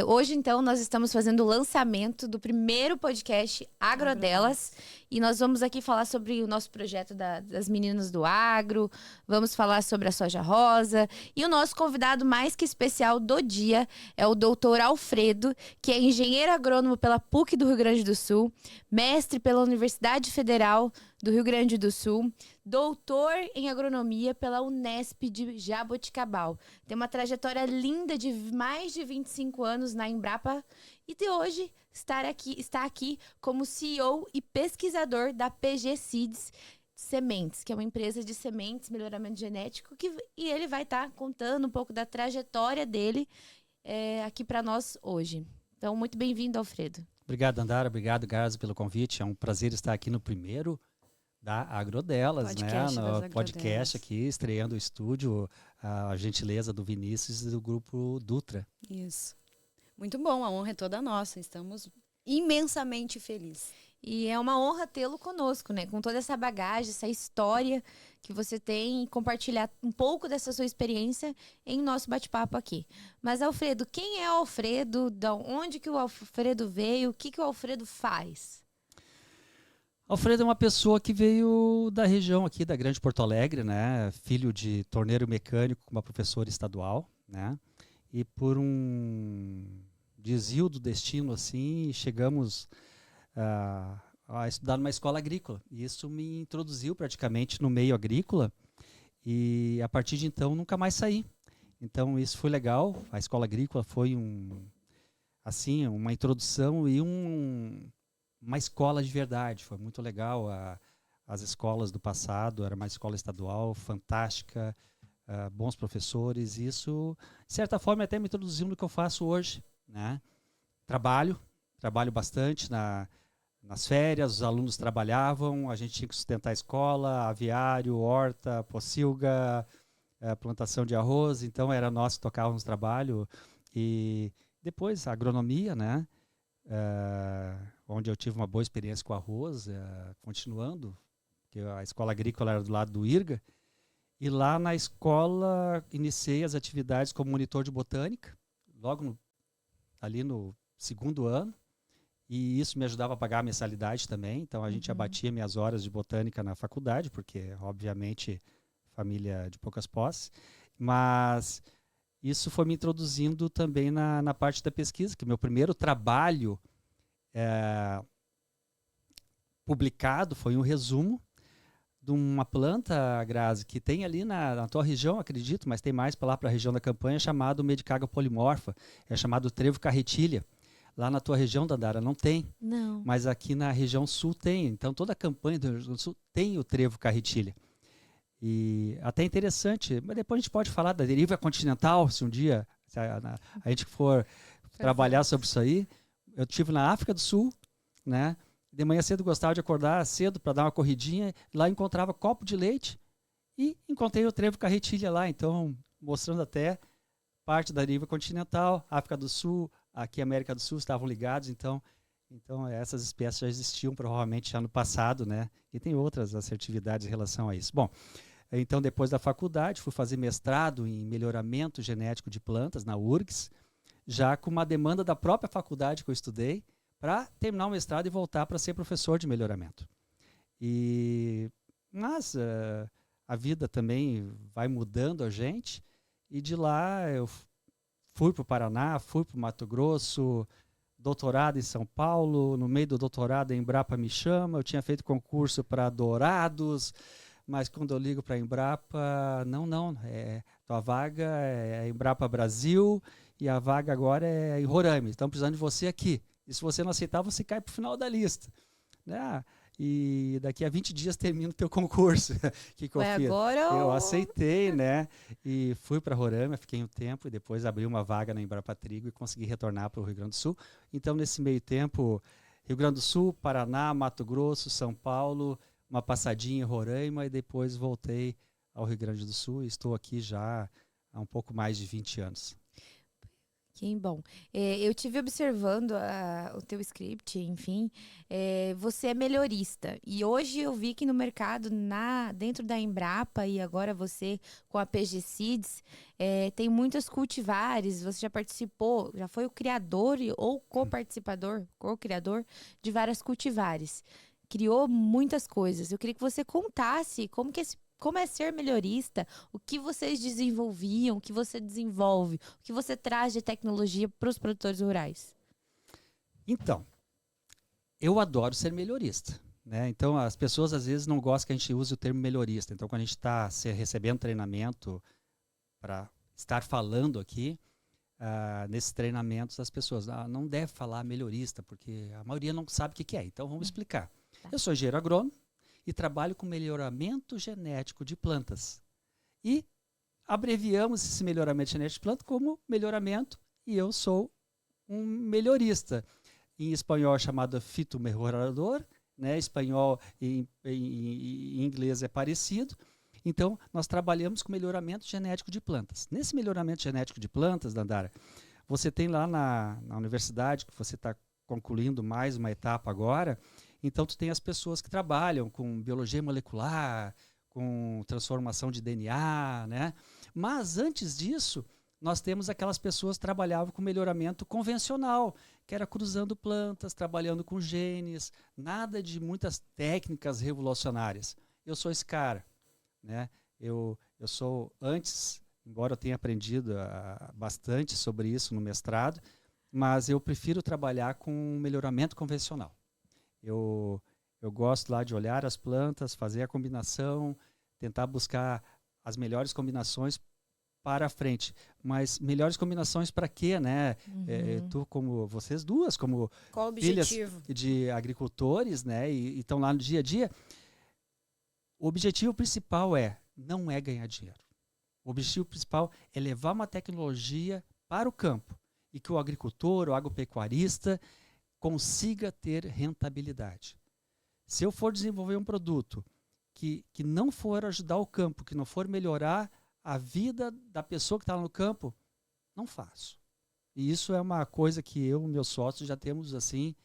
Hoje, então, nós estamos fazendo o lançamento do primeiro podcast Agrodelas. E nós vamos aqui falar sobre o nosso projeto das meninas do agro, vamos falar sobre a soja rosa. E o nosso convidado mais que especial do dia é o doutor Alfredo, que é engenheiro agrônomo pela PUC do Rio Grande do Sul, mestre pela Universidade Federal do Rio Grande do Sul, doutor em agronomia pela Unesp de Jaboticabal. Tem uma trajetória linda de mais de 25 anos na Embrapa e de hoje está aqui como CEO e pesquisador da PG Seeds Sementes, que é uma empresa de sementes, melhoramento genético, e ele vai estar contando um pouco da trajetória dele aqui para nós hoje. Então, muito bem-vindo, Alfredo. Obrigado, Andara. Obrigado, Gazi, pelo convite. É um prazer estar aqui no primeiro da Agrodelas, no podcast aqui, estreando o estúdio, a gentileza do Vinícius e do Grupo Dutra. Isso. Muito bom, a honra é toda nossa. Estamos imensamente felizes. E é uma honra tê-lo conosco, né? Com toda essa bagagem, essa história que você tem e compartilhar um pouco dessa sua experiência em nosso bate-papo aqui. Mas, Alfredo, quem é o Alfredo? Da onde que o Alfredo veio? O que que o Alfredo faz? Alfredo é uma pessoa que veio da região aqui da Grande Porto Alegre, né? Filho de torneiro mecânico com uma professora estadual, né? E por um desvio do destino, assim, chegamos a estudar numa escola agrícola. E isso me introduziu praticamente no meio agrícola. E a partir de então, nunca mais saí. Então, isso foi legal. A escola agrícola foi uma introdução e uma escola de verdade. Foi muito legal. As escolas do passado, era uma escola estadual fantástica, bons professores. Isso, de certa forma, até me introduziu no que eu faço hoje, né? Trabalho bastante nas férias, os alunos trabalhavam, a gente tinha que sustentar a escola, aviário, horta, pocilga, plantação de arroz. Então era nós que tocávamos trabalho. E depois a agronomia, né? Onde eu tive uma boa experiência com arroz, continuando, porque a escola agrícola era do lado do IRGA. E lá na escola iniciei as atividades como monitor de botânica, logo ali no segundo ano, e isso me ajudava a pagar a mensalidade também. Então a gente abatia minhas horas de botânica na faculdade, porque obviamente família de poucas posses, mas isso foi me introduzindo também na parte da pesquisa, que meu primeiro trabalho publicado foi um resumo de uma planta, Grazi, que tem ali na tua região, acredito, mas tem mais para lá, para a região da Campanha, chamado Medicago polimorfa, é chamado trevo carretilha. Lá na tua região, Dandara, não tem. Não. Mas aqui na região sul tem. Então toda a Campanha do Rio Grande do Sul tem o trevo carretilha. E até interessante, mas depois a gente pode falar da deriva continental, se um dia a gente for trabalhar sobre isso aí. Eu estive na África do Sul, né? De manhã cedo gostava de acordar cedo para dar uma corridinha. Lá encontrava copo de leite e encontrei o trevo carretilha lá. Então, mostrando até parte da deriva continental, África do Sul, aqui América do Sul estavam ligados. Então essas espécies já existiam provavelmente já no passado, né? E tem outras assertividades em relação a isso. Bom, então depois da faculdade fui fazer mestrado em melhoramento genético de plantas na URGS, já com uma demanda da própria faculdade que eu estudei, para terminar o mestrado e voltar para ser professor de melhoramento. Mas a vida também vai mudando a gente, e de lá eu fui para o Paraná, fui para o Mato Grosso, doutorado em São Paulo. No meio do doutorado a Embrapa me chama, eu tinha feito concurso para Dourados, mas quando eu ligo para a Embrapa, tua vaga é a Embrapa Brasil e a vaga agora é em Roraima, estão precisando de você aqui. E se você não aceitar, você cai para o final da lista. Né? E daqui a 20 dias termina o teu concurso. que eu fiz? Eu aceitei, né? E fui para Roraima, fiquei um tempo e depois abri uma vaga na Embrapa Trigo e consegui retornar para o Rio Grande do Sul. Então, nesse meio tempo, Rio Grande do Sul, Paraná, Mato Grosso, São Paulo, uma passadinha em Roraima e depois voltei ao Rio Grande do Sul e estou aqui já há um pouco mais de 20 anos. Que bom. Eu tive observando o teu script, enfim, você é melhorista. E hoje eu vi que no mercado, dentro da Embrapa e agora você com a PG Seeds, tem muitas cultivares, você já participou, já foi o criador ou co-participador, co-criador de várias cultivares. Criou muitas coisas. Eu queria que você contasse como é ser melhorista, o que vocês desenvolviam, o que você desenvolve, o que você traz de tecnologia para os produtores rurais. Então, eu adoro ser melhorista, né? Então, as pessoas às vezes não gostam que a gente use o termo melhorista. Então, quando a gente está recebendo treinamento para estar falando aqui, nesses treinamentos, as pessoas não devem falar melhorista, porque a maioria não sabe o que é. Então, vamos explicar. Tá. Eu sou engenheiro agrônomo e trabalho com melhoramento genético de plantas. E abreviamos esse melhoramento genético de plantas como melhoramento, e eu sou um melhorista. Em espanhol é chamado fitomejorador, né? Espanhol e inglês é parecido. Então, nós trabalhamos com melhoramento genético de plantas. Nesse melhoramento genético de plantas, Dandara, você tem lá na universidade, que você está concluindo mais uma etapa agora. Então, tu tem as pessoas que trabalham com biologia molecular, com transformação de DNA, né? Mas, antes disso, nós temos aquelas pessoas que trabalhavam com melhoramento convencional, que era cruzando plantas, trabalhando com genes, nada de muitas técnicas revolucionárias. Eu sou esse cara, né? Eu sou, antes, embora eu tenha aprendido bastante sobre isso no mestrado, mas eu prefiro trabalhar com melhoramento convencional. Eu gosto lá de olhar as plantas, fazer a combinação, tentar buscar as melhores combinações para a frente. Mas melhores combinações para quê, né? Tu, como vocês duas, como Qual o filhas objetivo? de agricultores, né? E estão lá no dia a dia. O objetivo principal não é ganhar dinheiro. O objetivo principal é levar uma tecnologia para o campo e que o agricultor, o agropecuarista, consiga ter rentabilidade. Se eu for desenvolver um produto que não for ajudar o campo, que não for melhorar a vida da pessoa que está lá no campo, não faço. E isso é uma coisa que eu e meus sócios já temos assim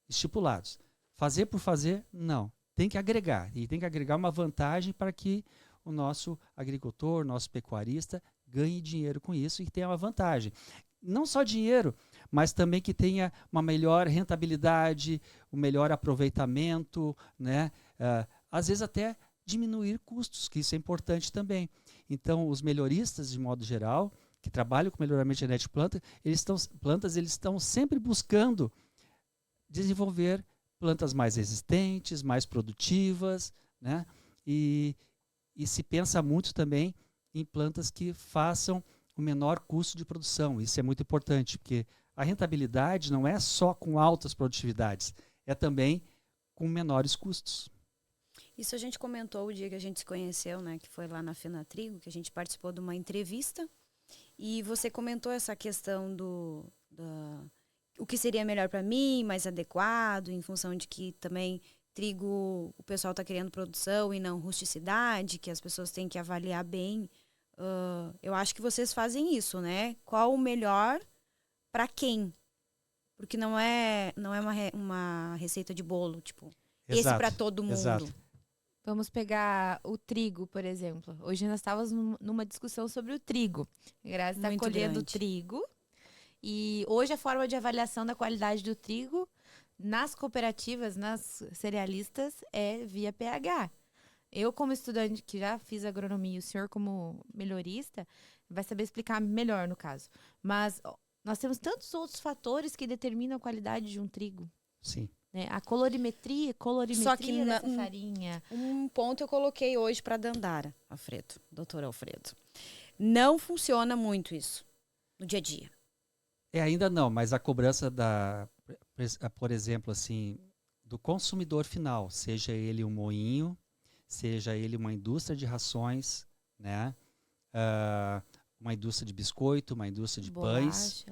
estipulados. Fazer por fazer, não. Tem que agregar. E tem que agregar uma vantagem para que o nosso agricultor, nosso pecuarista, ganhe dinheiro com isso e tenha uma vantagem. Não só dinheiro, mas também que tenha uma melhor rentabilidade, um melhor aproveitamento, né? Às vezes até diminuir custos, que isso é importante também. Então, os melhoristas, de modo geral, que trabalham com melhoramento genético de plantas, eles estão sempre buscando desenvolver plantas mais resistentes, mais produtivas, né? E se pensa muito também em plantas que façam o menor custo de produção. Isso é muito importante, porque a rentabilidade não é só com altas produtividades, é também com menores custos. Isso a gente comentou o dia que a gente se conheceu, né? Que foi lá na Fenatrigo, que a gente participou de uma entrevista. E você comentou essa questão o que seria melhor para mim, mais adequado, em função de que também trigo, o pessoal está querendo produção e não rusticidade, que as pessoas têm que avaliar bem. Eu acho que vocês fazem isso, né? Qual o melhor para quem? Porque não é uma receita de bolo, tipo, Exato, esse para todo mundo. Exato. Vamos pegar o trigo, por exemplo. Hoje nós estávamos numa discussão sobre o trigo. A Grazi está Muito colhendo grande. trigo. E hoje a forma de avaliação da qualidade do trigo nas cooperativas, nas cerealistas, é via pH. Eu, como estudante que já fiz agronomia, e o senhor, como melhorista, vai saber explicar melhor no caso. Mas nós temos tantos outros fatores que determinam a qualidade de um trigo. Sim. Né? A colorimetria Só que dessa farinha. Um ponto eu coloquei hoje para Dandara, doutor Alfredo. Não funciona muito isso no dia a dia. Ainda não, mas a cobrança por exemplo, assim, do consumidor final, seja ele um moinho, seja ele uma indústria de rações, né? Uma indústria de biscoito, uma indústria de pães.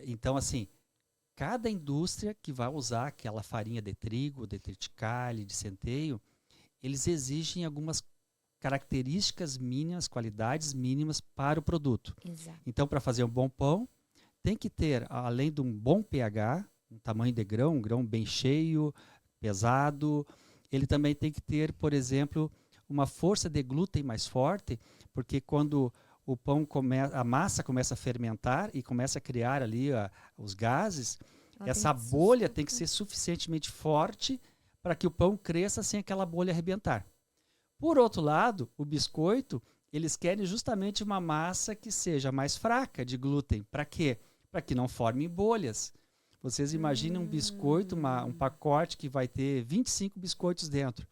Então, assim, cada indústria que vai usar aquela farinha de trigo, de triticale, de centeio, eles exigem algumas características mínimas, qualidades mínimas para o produto. Exato. Então, para fazer um bom pão, tem que ter, além de um bom pH, um tamanho de grão, um grão bem cheio, pesado, ele também tem que ter, por exemplo, uma força de glúten mais forte, porque quando o pão a massa começa a fermentar e começa a criar ali os gases, essa bolha tem que ser suficientemente forte para que o pão cresça sem aquela bolha arrebentar. Por outro lado, o biscoito, eles querem justamente uma massa que seja mais fraca de glúten. Para quê? Para que não forme bolhas. Vocês imaginem um biscoito, um pacote que vai ter 25 biscoitos dentro.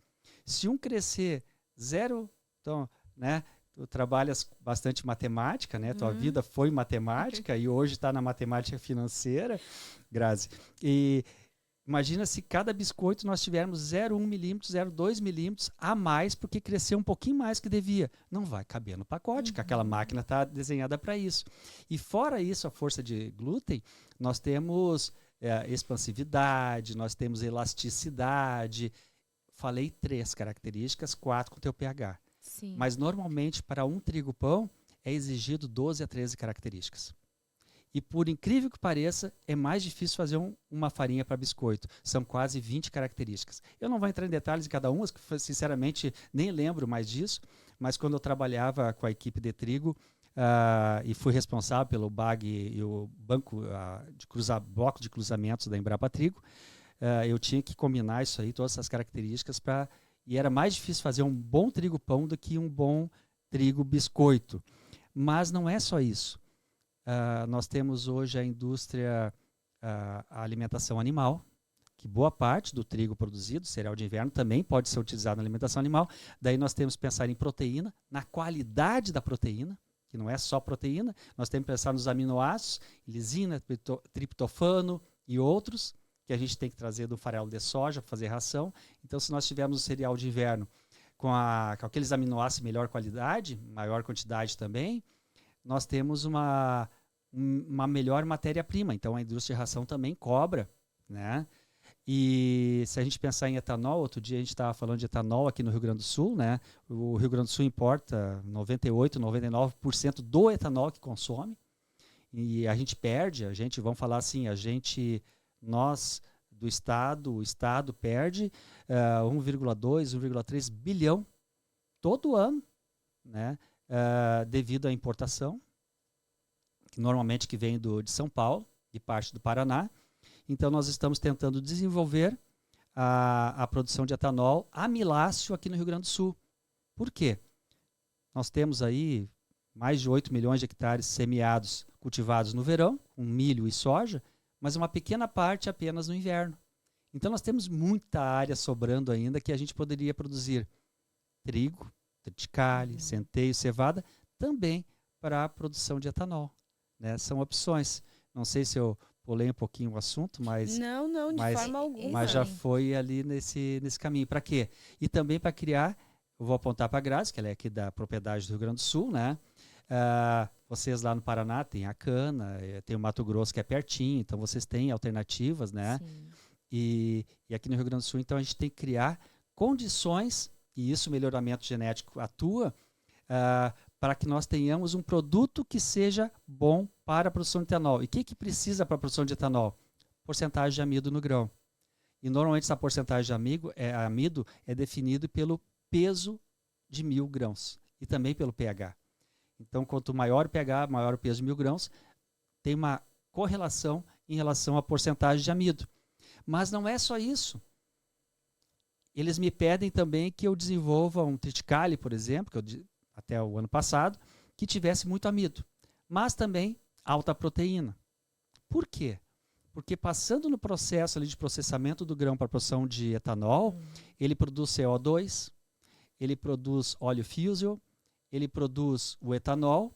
Se um crescer 0, então, né, tu trabalhas bastante matemática, né? Tua vida foi matemática e hoje está na matemática financeira, Grazi. E imagina se cada biscoito nós tivermos 0,1 milímetro, 0,2 milímetros a mais, porque cresceu um pouquinho mais que devia. Não vai caber no pacote, que aquela máquina está desenhada para isso. E fora isso, a força de glúten, nós temos expansividade, nós temos elasticidade. Falei 3 características, 4 com o teu pH. Sim. Mas normalmente para um trigo-pão é exigido 12 a 13 características. E por incrível que pareça, é mais difícil fazer uma farinha para biscoito. São quase 20 características. Eu não vou entrar em detalhes de cada uma, que sinceramente nem lembro mais disso, mas quando eu trabalhava com a equipe de trigo e fui responsável pelo BAG e o banco bloco de cruzamentos da Embrapa Trigo, eu tinha que combinar isso aí, todas essas características, e era mais difícil fazer um bom trigo-pão do que um bom trigo-biscoito. Mas não é só isso. Nós temos hoje a indústria, a alimentação animal, que boa parte do trigo produzido, cereal de inverno, também pode ser utilizado na alimentação animal. Daí nós temos que pensar em proteína, na qualidade da proteína, que não é só proteína. Nós temos que pensar nos aminoácidos, lisina, triptofano e outros, que a gente tem que trazer do farelo de soja para fazer ração. Então, se nós tivermos o cereal de inverno com aqueles aminoácidos de melhor qualidade, maior quantidade também, nós temos uma melhor matéria-prima. Então, a indústria de ração também cobra, né? E se a gente pensar em etanol, outro dia a gente estava falando de etanol aqui no Rio Grande do Sul, né? O Rio Grande do Sul importa 98%, 99% do etanol que consome. E a gente perde, vamos falar assim, nós do Estado, o Estado perde 1,2, 1,3 bilhão todo ano, né? Devido à importação, que normalmente que vem de São Paulo, de parte do Paraná. Então, nós estamos tentando desenvolver a produção de etanol amiláceo aqui no Rio Grande do Sul. Por quê? Nós temos aí mais de 8 milhões de hectares semeados, cultivados no verão, com milho e soja, mas uma pequena parte apenas no inverno. Então, nós temos muita área sobrando ainda que a gente poderia produzir trigo, triticale, centeio, cevada, também para a produção de etanol, né? São opções. Não sei se eu pulei um pouquinho o assunto, mas... Não, de forma alguma. Mas já foi ali nesse caminho. Para quê? E também para criar, eu vou apontar para a Grazi, que ela é aqui da propriedade do Rio Grande do Sul, né? Vocês lá no Paraná têm a cana, tem o Mato Grosso que é pertinho, então vocês têm alternativas, né? Sim. E aqui no Rio Grande do Sul, então, a gente tem que criar condições, e isso o melhoramento genético atua, para que nós tenhamos um produto que seja bom para a produção de etanol. E o que precisa para a produção de etanol? Porcentagem de amido no grão. E normalmente essa porcentagem de amido é definido pelo peso de 1.000 grãos e também pelo pH. Então, quanto maior o pH, maior o peso de 1.000 grãos, tem uma correlação em relação à porcentagem de amido. Mas não é só isso. Eles me pedem também que eu desenvolva um triticale, por exemplo, até o ano passado, que tivesse muito amido, mas também alta proteína. Por quê? Porque passando no processo ali de processamento do grão para a produção de etanol, ele produz CO2, ele produz óleo fusel, ele produz o etanol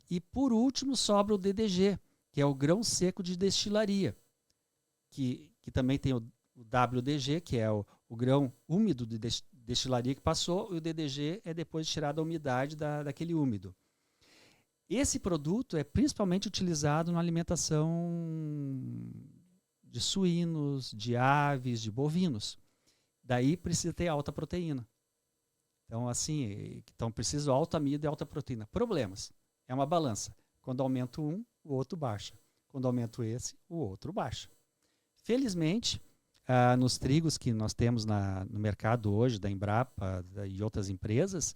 e, por último, sobra o DDG, que é o grão seco de destilaria, que também tem o WDG, que é o grão úmido de destilaria que passou, e o DDG é depois tirada a umidade daquele úmido. Esse produto é principalmente utilizado na alimentação de suínos, de aves, de bovinos. Daí precisa ter alta proteína. Então, assim, precisa alto amido e alta proteína. Problemas. É uma balança. Quando aumenta um, o outro baixa. Quando aumento esse, o outro baixa. Felizmente, nos trigos que nós temos no mercado hoje, da Embrapa e outras empresas,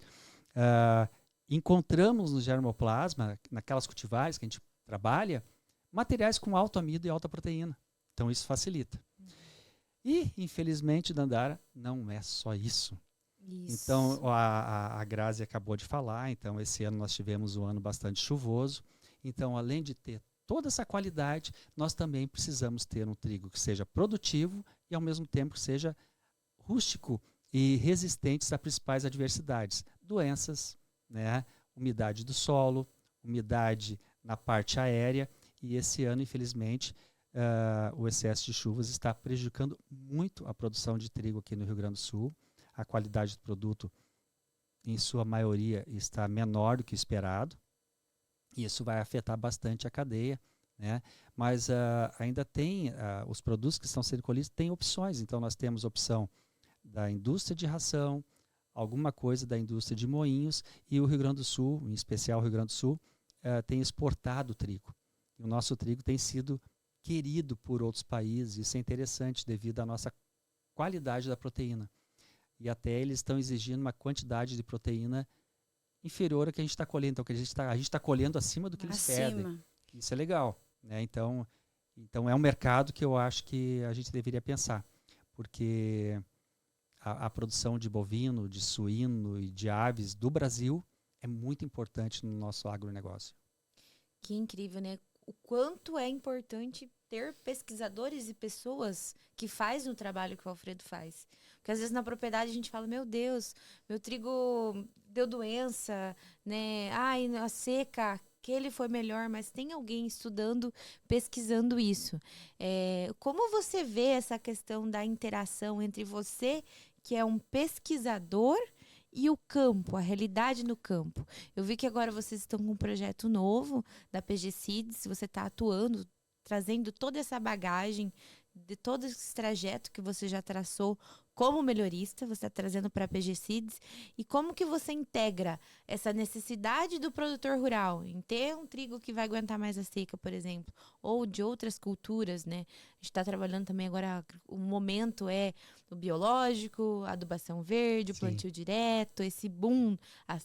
encontramos no germoplasma, naquelas cultivares que a gente trabalha, materiais com alto amido e alta proteína. Então isso facilita. E, infelizmente, Dandara, não é só isso. Então, a Grazi acabou de falar, então esse ano nós tivemos um ano bastante chuvoso. Então, além de ter toda essa qualidade, nós também precisamos ter um trigo que seja produtivo e, ao mesmo tempo, que seja rústico e resistente às principais adversidades. Doenças, né? Umidade do solo, umidade na parte aérea. E esse ano, infelizmente, o excesso de chuvas está prejudicando muito a produção de trigo aqui no Rio Grande do Sul. A qualidade do produto, em sua maioria, está menor do que o esperado. E isso vai afetar bastante a cadeia, né? Mas ainda tem, os produtos que estão sendo colhidos têm opções. Então, nós temos opção da indústria de ração, alguma coisa da indústria de moinhos, e o Rio Grande do Sul, em especial o Rio Grande do Sul, tem exportado trigo. E o nosso trigo tem sido querido por outros países. Isso é interessante devido à nossa qualidade da proteína. E até eles estão exigindo uma quantidade de proteína inferior à que a gente está colhendo. Então, a gente está colhendo acima do que eles pedem. Isso é legal, né? Então é um mercado que eu acho que a gente deveria pensar. Porque a produção de bovino, de suíno e de aves do Brasil é muito importante no nosso agronegócio. Que incrível, né? O quanto é importante ter pesquisadores e pessoas que fazem o trabalho que o Alfredo faz. Porque às vezes na propriedade a gente fala, meu Deus, meu trigo deu doença, né? Ai, a seca, aquele foi melhor, mas tem alguém estudando, pesquisando isso. Como você vê essa questão da interação entre você, que é um pesquisador, e o campo, a realidade no campo? Eu vi que agora vocês estão com um projeto novo da PG Seeds, você está atuando, trazendo toda essa bagagem de todo esse trajeto que você já traçou como melhorista, você está trazendo para a PG Seeds. E como que você integra essa necessidade do produtor rural em ter um trigo que vai aguentar mais a seca, por exemplo, ou de outras culturas, né? A gente está trabalhando também agora, o momento é o biológico, a adubação verde, o plantio direto, esse boom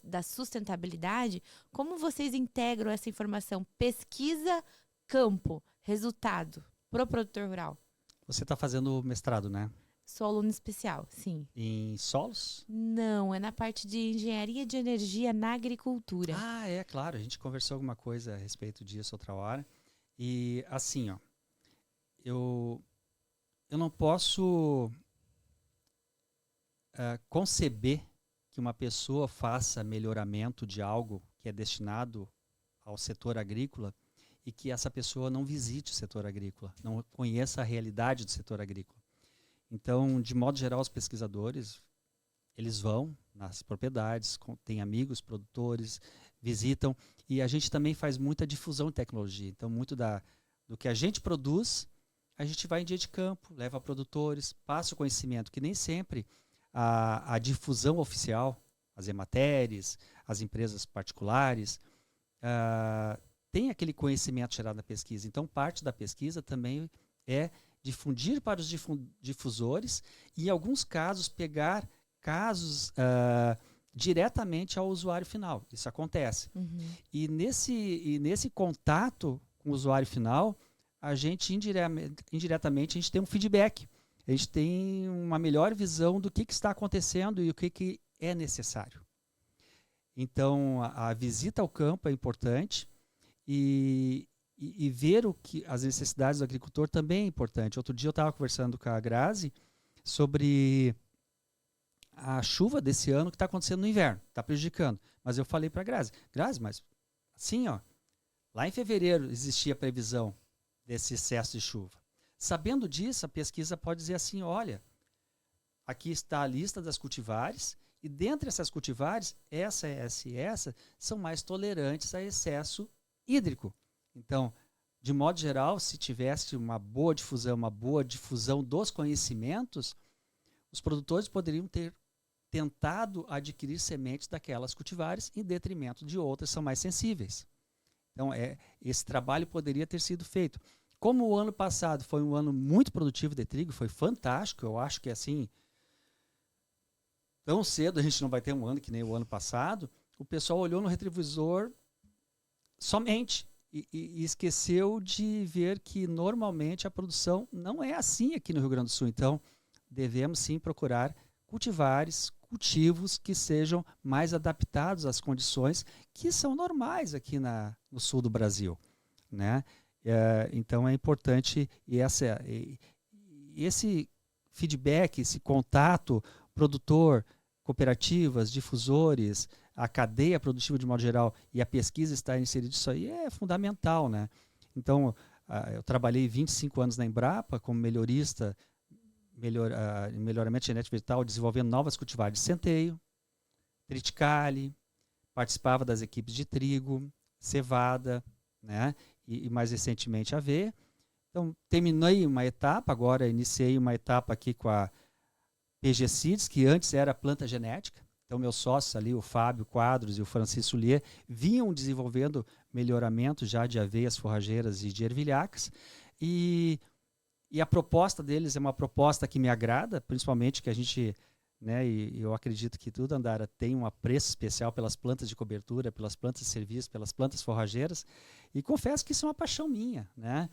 da sustentabilidade. Como vocês integram essa informação? Pesquisa, campo, resultado, para o produtor rural. Você está fazendo mestrado, né? Sou aluna especial, sim. Em solos? Não, é na parte de engenharia de energia na agricultura. É claro. A gente conversou alguma coisa a respeito disso outra hora. E assim, ó, eu não posso conceber que uma pessoa faça melhoramento de algo que é destinado ao setor agrícola e que essa pessoa não visite o setor agrícola, não conheça a realidade do setor agrícola. Então, de modo geral, os pesquisadores, eles vão nas propriedades, têm amigos, produtores, visitam, e a gente também faz muita difusão de tecnologia. Então, muito do que a gente produz, a gente vai em dia de campo, leva a produtores, passa o conhecimento, que nem sempre a difusão oficial, as Emateres, as empresas particulares, tem aquele conhecimento gerado na pesquisa. Então, parte da pesquisa também é difundir para os difusores e, em alguns casos, pegar casos diretamente ao usuário final. Isso acontece. Uhum. E nesse contato com o usuário final, a gente, indiretamente, a gente tem um feedback. A gente tem uma melhor visão do que está acontecendo e o que é necessário. Então, a visita ao campo é importante. E ver as necessidades do agricultor também é importante. Outro dia eu estava conversando com a Grazi sobre a chuva desse ano que está acontecendo no inverno, está prejudicando. Mas eu falei para a Grazi, mas assim, ó, lá em fevereiro existia a previsão desse excesso de chuva. Sabendo disso, a pesquisa pode dizer assim, olha, aqui está a lista das cultivares, e dentre essas cultivares, essa são mais tolerantes a excesso hídrico. Então, de modo geral, se tivesse uma boa difusão dos conhecimentos, os produtores poderiam ter tentado adquirir sementes daquelas cultivares em detrimento de outras que são mais sensíveis. Então, esse trabalho poderia ter sido feito. Como o ano passado foi um ano muito produtivo de trigo, foi fantástico, eu acho que assim, tão cedo a gente não vai ter um ano que nem o ano passado, o pessoal olhou no retrovisor somente e esqueceu de ver que normalmente a produção não é assim aqui no Rio Grande do Sul. Então, devemos sim procurar cultivos que sejam mais adaptados às condições que são normais aqui no sul do Brasil, né? Então é importante esse feedback, esse contato produtor, cooperativas, difusores, a cadeia produtiva de modo geral e a pesquisa estar inserida nisso aí é fundamental, né? Então, eu trabalhei 25 anos na Embrapa como melhorista em melhoramento genético vegetal, desenvolvendo novas cultivares de centeio, triticale, participava das equipes de trigo, cevada, né? E mais recentemente aveia. Então, terminei uma etapa, agora iniciei uma etapa aqui com a PG Seeds, que antes era planta genética. Então, meus sócios ali, o Fábio Quadros e o Francisco Lier, vinham desenvolvendo melhoramentos já de aveias forrageiras e de ervilhacas. E a proposta deles é uma proposta que me agrada, principalmente que a gente, né, e eu acredito que tudo, Andara, tem um apreço especial pelas plantas de cobertura, pelas plantas de serviço, pelas plantas forrageiras. E confesso que isso é uma paixão minha, né?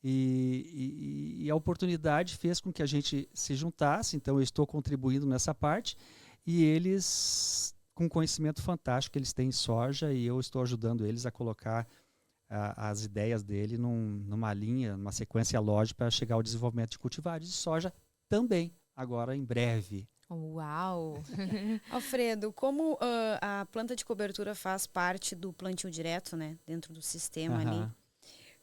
E a oportunidade fez com que a gente se juntasse, então eu estou contribuindo nessa parte, e eles, com conhecimento fantástico que eles têm em soja, e eu estou ajudando eles a colocar as ideias dele numa linha, numa sequência lógica para chegar ao desenvolvimento de cultivares de soja também, agora em breve. Uau! Alfredo, como a planta de cobertura faz parte do plantio direto, né, dentro do sistema ali,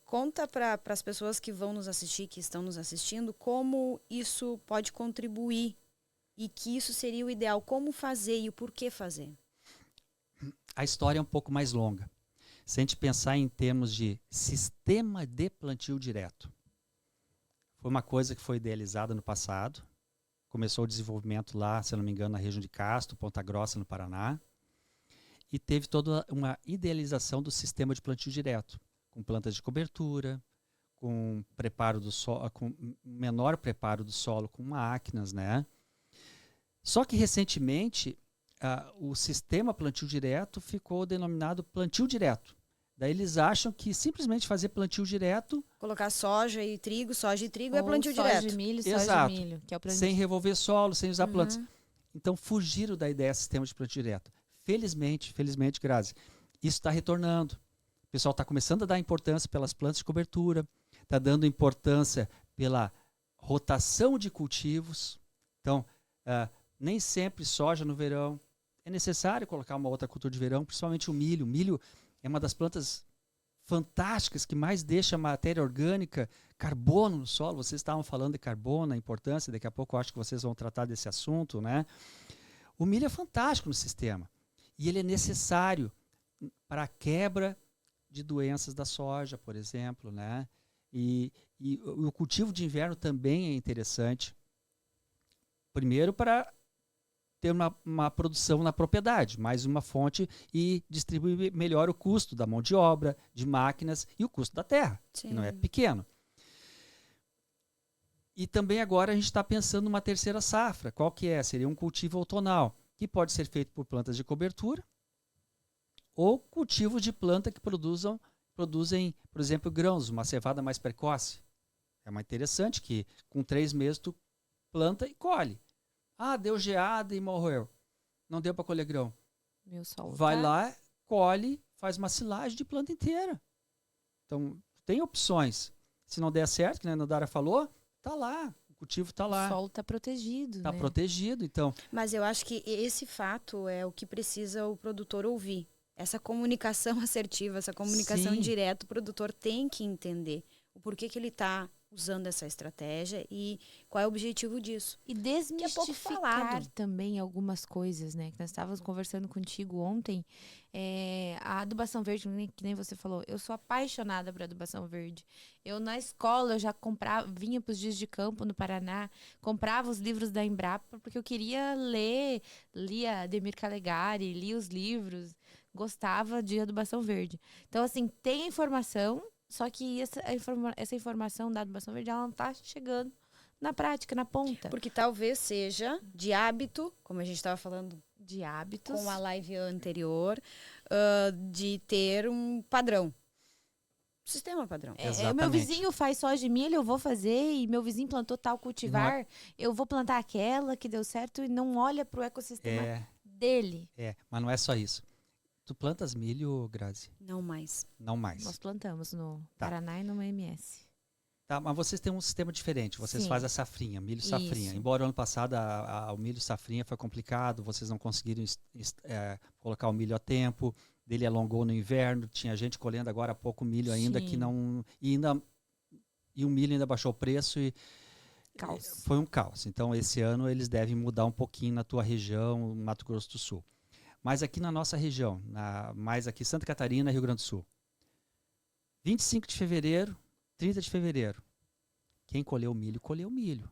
conta para as pessoas que vão nos assistir, que estão nos assistindo, como isso pode contribuir e que isso seria o ideal, como fazer e o porquê fazer. A história é um pouco mais longa. Se a gente pensar em termos de sistema de plantio direto, foi uma coisa que foi idealizada no passado, começou o desenvolvimento lá, se eu não me engano, na região de Castro, Ponta Grossa, no Paraná, e teve toda uma idealização do sistema de plantio direto, com plantas de cobertura, com preparo do solo, com menor preparo do solo com máquinas, né? Só que recentemente o sistema plantio direto ficou denominado plantio direto. Daí eles acham que simplesmente fazer plantio direto... Colocar soja e trigo Ou é plantio soja direto. de milho, Exato. soja de milho, que é o plantio. Sem revolver solo, sem usar plantas. Então fugiram da ideia de sistema de plantio direto. Felizmente, Grazi, isso está retornando. O pessoal está começando a dar importância pelas plantas de cobertura, está dando importância pela rotação de cultivos. Então, nem sempre soja no verão. É necessário colocar uma outra cultura de verão, principalmente o milho. O milho é uma das plantas fantásticas que mais deixa matéria orgânica, carbono no solo. Vocês estavam falando de carbono, a importância, daqui a pouco eu acho que vocês vão tratar desse assunto, né? O milho é fantástico no sistema e ele é necessário para a quebra de doenças da soja, por exemplo, né? E o cultivo de inverno também é interessante. Primeiro para ter uma produção na propriedade, mais uma fonte e distribuir melhor o custo da mão de obra, de máquinas e o custo da terra, Sim. que não é pequeno. E também agora a gente está pensando numa terceira safra. Qual que é? Seria um cultivo outonal, que pode ser feito por plantas de cobertura ou cultivos de planta que produzem, por exemplo, grãos, uma cevada mais precoce. É mais interessante que com 3 meses tu planta e colhe. Deu geada e morreu. Não deu para colher grão. Meu solo Vai lá, colhe, faz uma silagem de planta inteira. Então, tem opções. Se não der certo, que a Nandara falou, tá lá. O cultivo tá lá. O solo tá protegido, Tá né? protegido, então. Mas eu acho que esse fato é o que precisa o produtor ouvir. Essa comunicação assertiva, essa comunicação Sim. direta, o produtor tem que entender o porquê que ele está usando essa estratégia e qual é o objetivo disso. E Que é pouco desmistificar falado. também algumas coisas, né? Que nós estávamos conversando contigo ontem. A adubação verde, que nem você falou, eu sou apaixonada por adubação verde. Eu na escola eu já vinha para os dias de campo no Paraná, comprava os livros da Embrapa porque eu queria lia Ademir Calegari, lia os livros, gostava de adubação verde. Então, assim, tem informação, só que essa informação da adubação verde, ela não tá chegando na prática, na ponta. Porque talvez seja de hábito, como a gente estava falando De hábitos. com a live anterior, de ter um padrão. Sistema padrão. Meu Exatamente. vizinho faz soja de milho, eu vou fazer, e meu vizinho plantou tal cultivar, eu vou plantar aquela que deu certo e não olha pro ecossistema dele. Mas não é só isso. Tu plantas milho, Grazi? Não mais. Não mais. Nós plantamos no Tá. Paraná e no MS. Tá, mas vocês têm um sistema diferente. Vocês Sim. fazem a safrinha, milho safrinha. Isso. Embora o ano passado o milho safrinha foi complicado, vocês não conseguiram colocar o milho a tempo, dele alongou no inverno, tinha gente colhendo agora há pouco milho ainda Sim. que não... E o milho ainda baixou o preço e Caos. foi um caos. Então esse ano eles devem mudar um pouquinho na tua região, Mato Grosso do Sul. Mas aqui na nossa região, mais aqui Santa Catarina, Rio Grande do Sul. 25 de fevereiro, 30 de fevereiro. Quem colheu milho,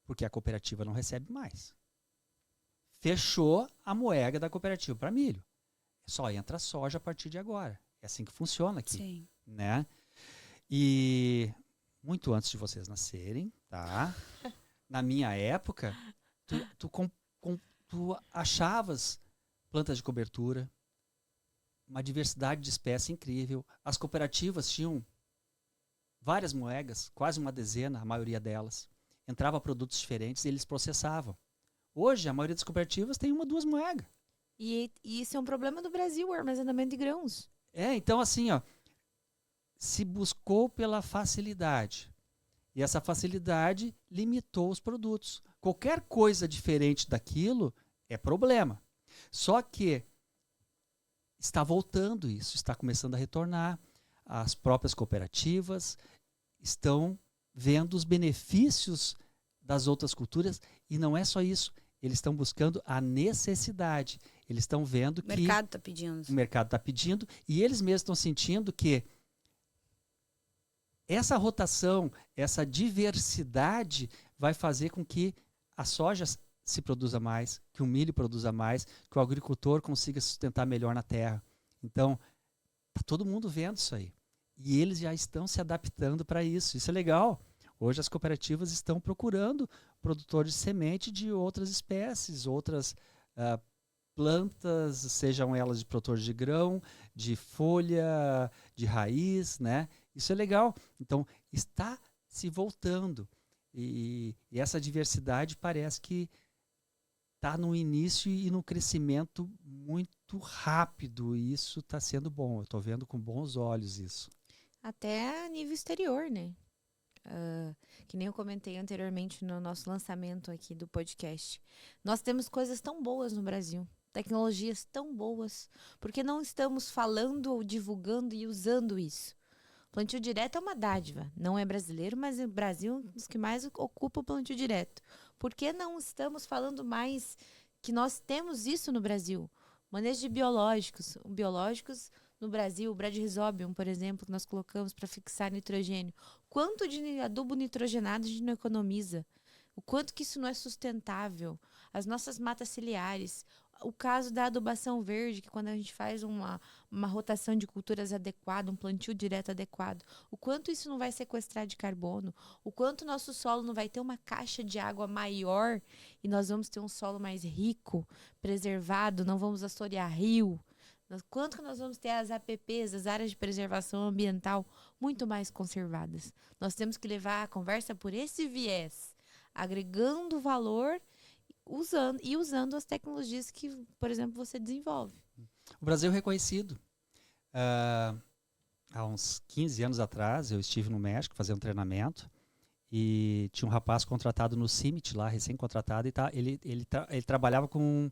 porque a cooperativa não recebe mais. Fechou a moega da cooperativa para milho. Só entra soja a partir de agora. É assim que funciona aqui. Sim. Né? E muito antes de vocês nascerem, tá? Na minha época, tu achavas plantas de cobertura, uma diversidade de espécie incrível. As cooperativas tinham várias moegas, quase uma dezena, a maioria delas. Entrava produtos diferentes e eles processavam. Hoje, a maioria das cooperativas tem 1, 2 moegas. E isso é um problema do Brasil, o armazenamento de grãos. Então assim, se buscou pela facilidade. E essa facilidade limitou os produtos. Qualquer coisa diferente daquilo é problema. Só que está voltando isso, está começando a retornar. As próprias cooperativas estão vendo os benefícios das outras culturas e não é só isso. Eles estão buscando a necessidade. Eles estão vendo que O mercado está pedindo. o mercado está pedindo e eles mesmos estão sentindo que essa rotação, essa diversidade vai fazer com que a soja se produza mais, que o milho produza mais, que o agricultor consiga sustentar melhor na terra. Então, está todo mundo vendo isso aí. E eles já estão se adaptando para isso. Isso é legal. Hoje as cooperativas estão procurando produtores de semente de outras espécies, outras plantas, sejam elas de produtores de grão, de folha, de raiz, né? Isso é legal. Então, está se voltando. E essa diversidade parece que está no início e no crescimento muito rápido. E isso está sendo bom. Eu estou vendo com bons olhos isso. Até a nível exterior, né? Que nem eu comentei anteriormente no nosso lançamento aqui do podcast. Nós temos coisas tão boas no Brasil, tecnologias tão boas, porque não estamos falando ou divulgando e usando isso. Plantio direto é uma dádiva, não é brasileiro, mas o Brasil é um dos que mais ocupa o plantio direto. Por que não estamos falando mais que nós temos isso no Brasil? Manejo de biológicos. Biológicos no Brasil, o Bradyrhizobium, por exemplo, que nós colocamos para fixar nitrogênio. Quanto de adubo nitrogenado a gente não economiza? O quanto que isso não é sustentável? As nossas matas ciliares. O caso da adubação verde, que quando a gente faz uma rotação de culturas adequada, um plantio direto adequado, o quanto isso não vai sequestrar de carbono, o quanto o nosso solo não vai ter uma caixa de água maior e nós vamos ter um solo mais rico, preservado, não vamos assorear rio. Quanto que nós vamos ter as APPs, as áreas de preservação ambiental, muito mais conservadas. Nós temos que levar a conversa por esse viés, agregando valor usando as tecnologias que, por exemplo, você desenvolve. O Brasil é reconhecido. Há uns 15 anos atrás, eu estive no México fazendo um treinamento e tinha um rapaz contratado no CIMIT lá, recém-contratado, e ele trabalhava com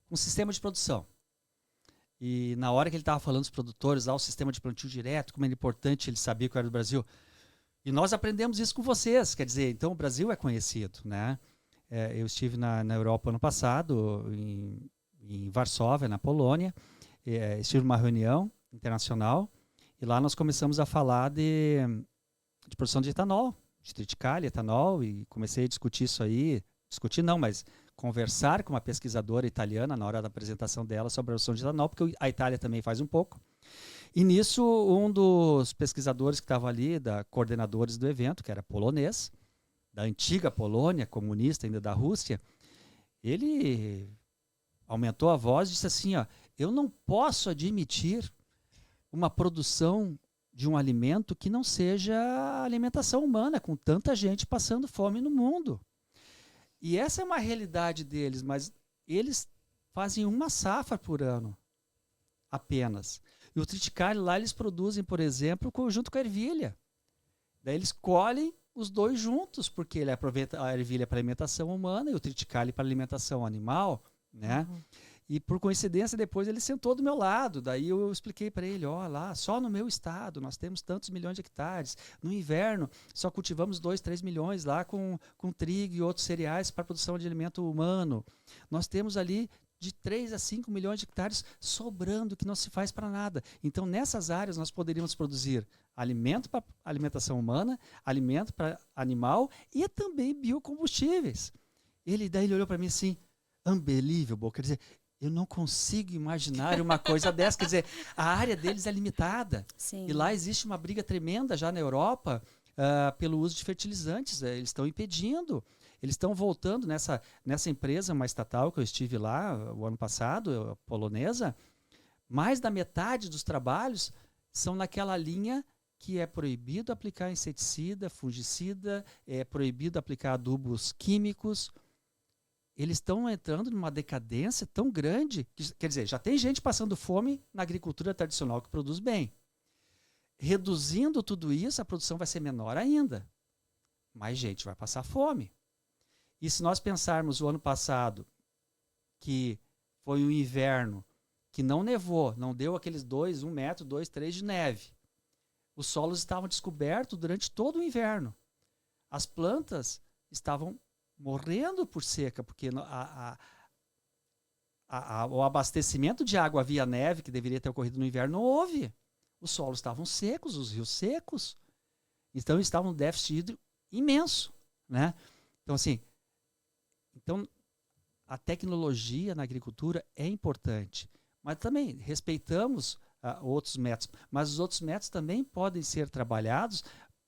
um sistema de produção. E na hora que ele estava falando dos produtores, o sistema de plantio direto, como era importante, ele sabia que era do Brasil. E nós aprendemos isso com vocês, quer dizer, então o Brasil é conhecido, né? Eu estive na Europa ano passado, em Varsóvia, na Polônia, estive numa reunião internacional e lá nós começamos a falar de produção de etanol, de triticale, etanol, e comecei a discutir isso aí, discutir não, mas conversar com uma pesquisadora italiana na hora da apresentação dela sobre a produção de etanol, porque a Itália também faz um pouco. E nisso, um dos pesquisadores que estava ali, coordenadores do evento, que era polonês, da antiga Polônia, comunista ainda da Rússia, ele aumentou a voz e disse assim, ó, eu não posso admitir uma produção de um alimento que não seja a alimentação humana, com tanta gente passando fome no mundo. E essa é uma realidade deles, mas eles fazem uma safra por ano, apenas. E o triticale lá eles produzem, por exemplo, junto com a ervilha. Daí eles colhem os dois juntos, porque ele aproveita a ervilha para alimentação humana e o triticale para alimentação animal, né? Uhum. E por coincidência depois ele sentou do meu lado, daí eu expliquei para ele, ó, lá, só no meu estado nós temos tantos milhões de hectares, no inverno só cultivamos 2, 3 milhões lá com trigo e outros cereais para produção de alimento humano, nós temos ali de 3 a 5 milhões de hectares sobrando que não se faz para nada, então nessas áreas nós poderíamos produzir alimento para alimentação humana, alimento para animal e também biocombustíveis. Daí ele olhou para mim assim, unbelievable, quer dizer, eu não consigo imaginar uma coisa dessa. Quer dizer, a área deles é limitada. Sim. E lá existe uma briga tremenda já na Europa pelo uso de fertilizantes. Eles estão impedindo. Eles estão voltando nessa empresa, uma estatal que eu estive lá o ano passado, polonesa. Mais da metade dos trabalhos são naquela linha que é proibido aplicar inseticida, fungicida, é proibido aplicar adubos químicos. Eles estão entrando numa decadência tão grande, que, quer dizer, já tem gente passando fome na agricultura tradicional que produz bem. Reduzindo tudo isso, a produção vai ser menor ainda. Mais gente vai passar fome. E se nós pensarmos o ano passado, que foi um inverno que não nevou, não deu aqueles 1 metro, 2, 3 de neve. Os solos estavam descobertos durante todo o inverno. As plantas estavam morrendo por seca, porque o abastecimento de água via neve, que deveria ter ocorrido no inverno, não houve. Os solos estavam secos, os rios secos. Então, estavam num déficit hídrico imenso, né? Então, assim, a tecnologia na agricultura é importante, mas também respeitamos outros métodos, mas os outros métodos também podem ser trabalhados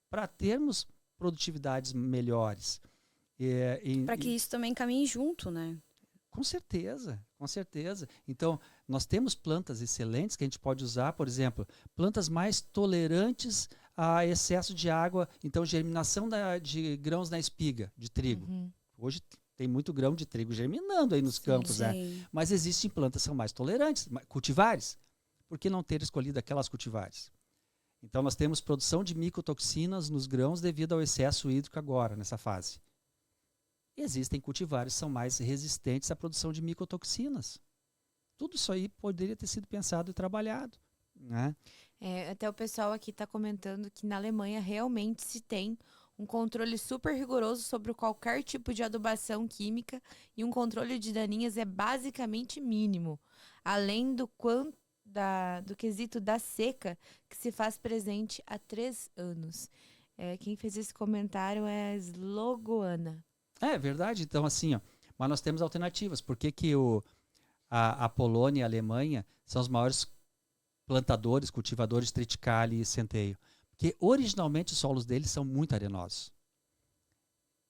para termos produtividades melhores. Para que isso também caminhe junto, né? Com certeza, com certeza. Então, nós temos plantas excelentes que a gente pode usar, por exemplo, plantas mais tolerantes a excesso de água, então germinação de grãos na espiga de trigo. Uhum. Hoje tem muito grão de trigo germinando aí nos campos, sim. né? Mas existem plantas que são mais tolerantes, cultivares. Por que não ter escolhido aquelas cultivares? Então, nós temos produção de micotoxinas nos grãos devido ao excesso hídrico agora, nessa fase. Existem cultivares que são mais resistentes à produção de micotoxinas. Tudo isso aí poderia ter sido pensado e trabalhado, né? Até o pessoal aqui está comentando que na Alemanha realmente se tem um controle super rigoroso sobre qualquer tipo de adubação química e um controle de daninhas é basicamente mínimo, além do quesito da seca que se faz presente há 3 anos. Quem fez esse comentário é a Slogoana. É verdade. Então, assim, ó, mas nós temos alternativas. Por que a Polônia e a Alemanha são os maiores plantadores, cultivadores de triticale e centeio? Porque originalmente os solos deles são muito arenosos.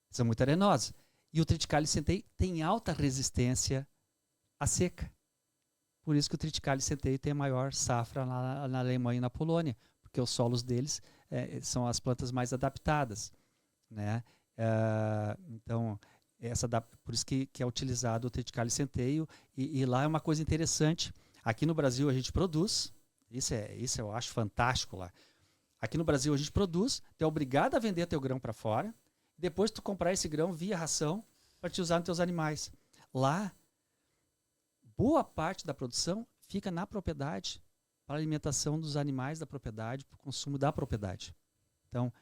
São muito arenosos. E o triticale e centeio tem alta resistência à seca. Por isso que o triticale e centeio tem a maior safra na Alemanha e na Polônia, porque os solos deles são as plantas mais adaptadas, né? Então, por isso que é utilizado o triticale e centeio, e lá é uma coisa interessante. Aqui no Brasil a gente produz, isso eu acho fantástico lá. Aqui no Brasil a gente produz, tu é obrigado a vender teu grão para fora, depois tu comprar esse grão via ração para te usar nos teus animais. Lá, boa parte da produção fica na propriedade, para a alimentação dos animais da propriedade, para o consumo da propriedade. Então,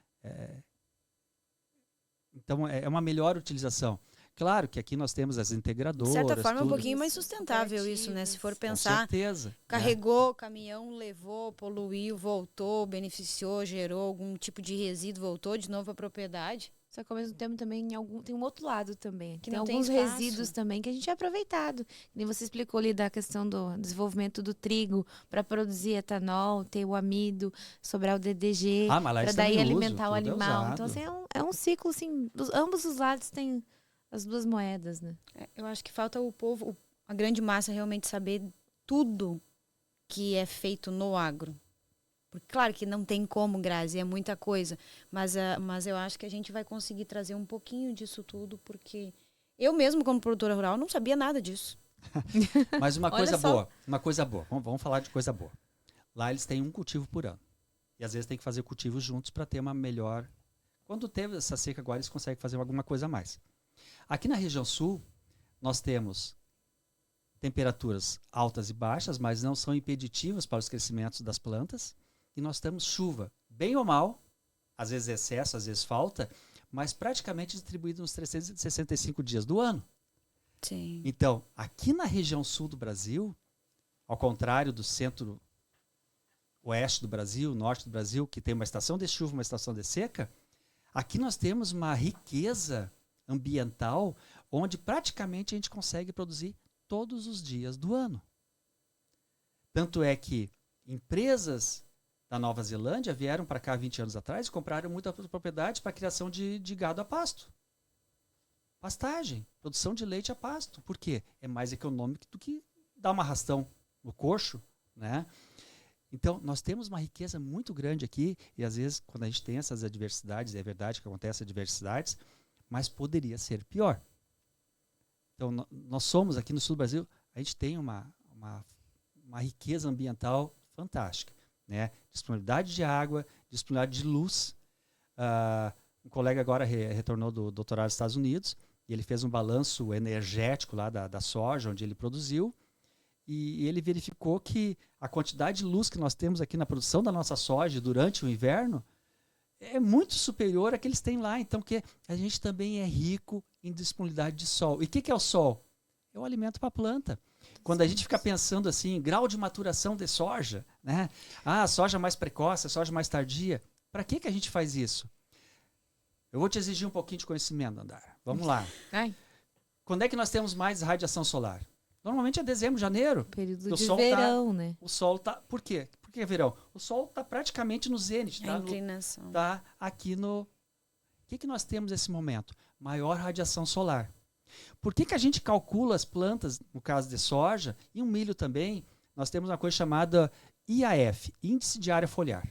é uma melhor utilização. Claro que aqui nós temos as integradoras. De certa forma, é um tudo. pouquinho mais sustentável isso, né? Se for Com pensar, certeza. carregou, caminhão, levou, poluiu, voltou, beneficiou, gerou algum tipo de resíduo, voltou de novo à propriedade. Só que ao mesmo tempo também tem um outro lado também. Que Tem não tem alguns espaço. resíduos também que a gente é aproveitado. Nem você explicou ali da questão do desenvolvimento do trigo para produzir etanol, ter o amido, sobrar o DDG, Mas lá para eles daí também alimentar o usam, tudo é animal. usado. Então, assim, é um ciclo, assim, ambos os lados têm as duas moedas, né? Eu acho que falta o povo, a grande massa, realmente saber tudo que é feito no agro. Porque, claro que não tem como, Grazi, é muita coisa. Mas eu acho que a gente vai conseguir trazer um pouquinho disso tudo, porque eu mesmo, como produtora rural, não sabia nada disso. Mas uma Olha coisa só. boa, vamos falar de coisa boa. Lá eles têm um cultivo por ano. E às vezes tem que fazer cultivos juntos para ter uma melhor... Quando teve essa seca agora, eles conseguem fazer alguma coisa a mais. Aqui na região sul, nós temos temperaturas altas e baixas, mas não são impeditivas para os crescimentos das plantas. E nós temos chuva, bem ou mal, às vezes excesso, às vezes falta, mas praticamente distribuído nos 365 dias do ano. Sim. Então, aqui na região sul do Brasil, ao contrário do centro-oeste do Brasil, norte do Brasil, que tem uma estação de chuva, uma estação de seca, aqui nós temos uma riqueza ambiental onde praticamente a gente consegue produzir todos os dias do ano. Tanto é que empresas da Nova Zelândia vieram para cá 20 anos atrás e compraram muitas propriedades para a criação de gado a pasto. Pastagem, produção de leite a pasto. Por quê? É mais econômico do que dar uma arrastão no coxo, né? Então, nós temos uma riqueza muito grande aqui e às vezes quando a gente tem essas adversidades, é verdade que acontecem adversidades, mas poderia ser pior. Então, nós somos aqui no sul do Brasil, a gente tem uma riqueza ambiental fantástica, né? Disponibilidade de água, disponibilidade de luz. Um colega agora retornou do doutorado dos Estados Unidos e ele fez um balanço energético lá da soja, onde ele produziu, e ele verificou que a quantidade de luz que nós temos aqui na produção da nossa soja durante o inverno é muito superior à que eles têm lá. Então, que a gente também é rico em disponibilidade de sol. E o que é o sol? É o alimento para a planta. Quando a gente fica pensando assim, grau de maturação de soja, né? Soja mais precoce, soja mais tardia. Para que a gente faz isso? Eu vou te exigir um pouquinho de conhecimento, Andara. Vamos lá. Ai. Quando é que nós temos mais radiação solar? Normalmente é dezembro, janeiro. Período de verão, né? O sol está... Por quê? Por que é verão? O sol está praticamente no zênite. A inclinação. Está aqui no... O que nós temos nesse momento? Maior radiação solar. Por que a gente calcula as plantas, no caso de soja, e um milho também, nós temos uma coisa chamada IAF, Índice de Área Foliar,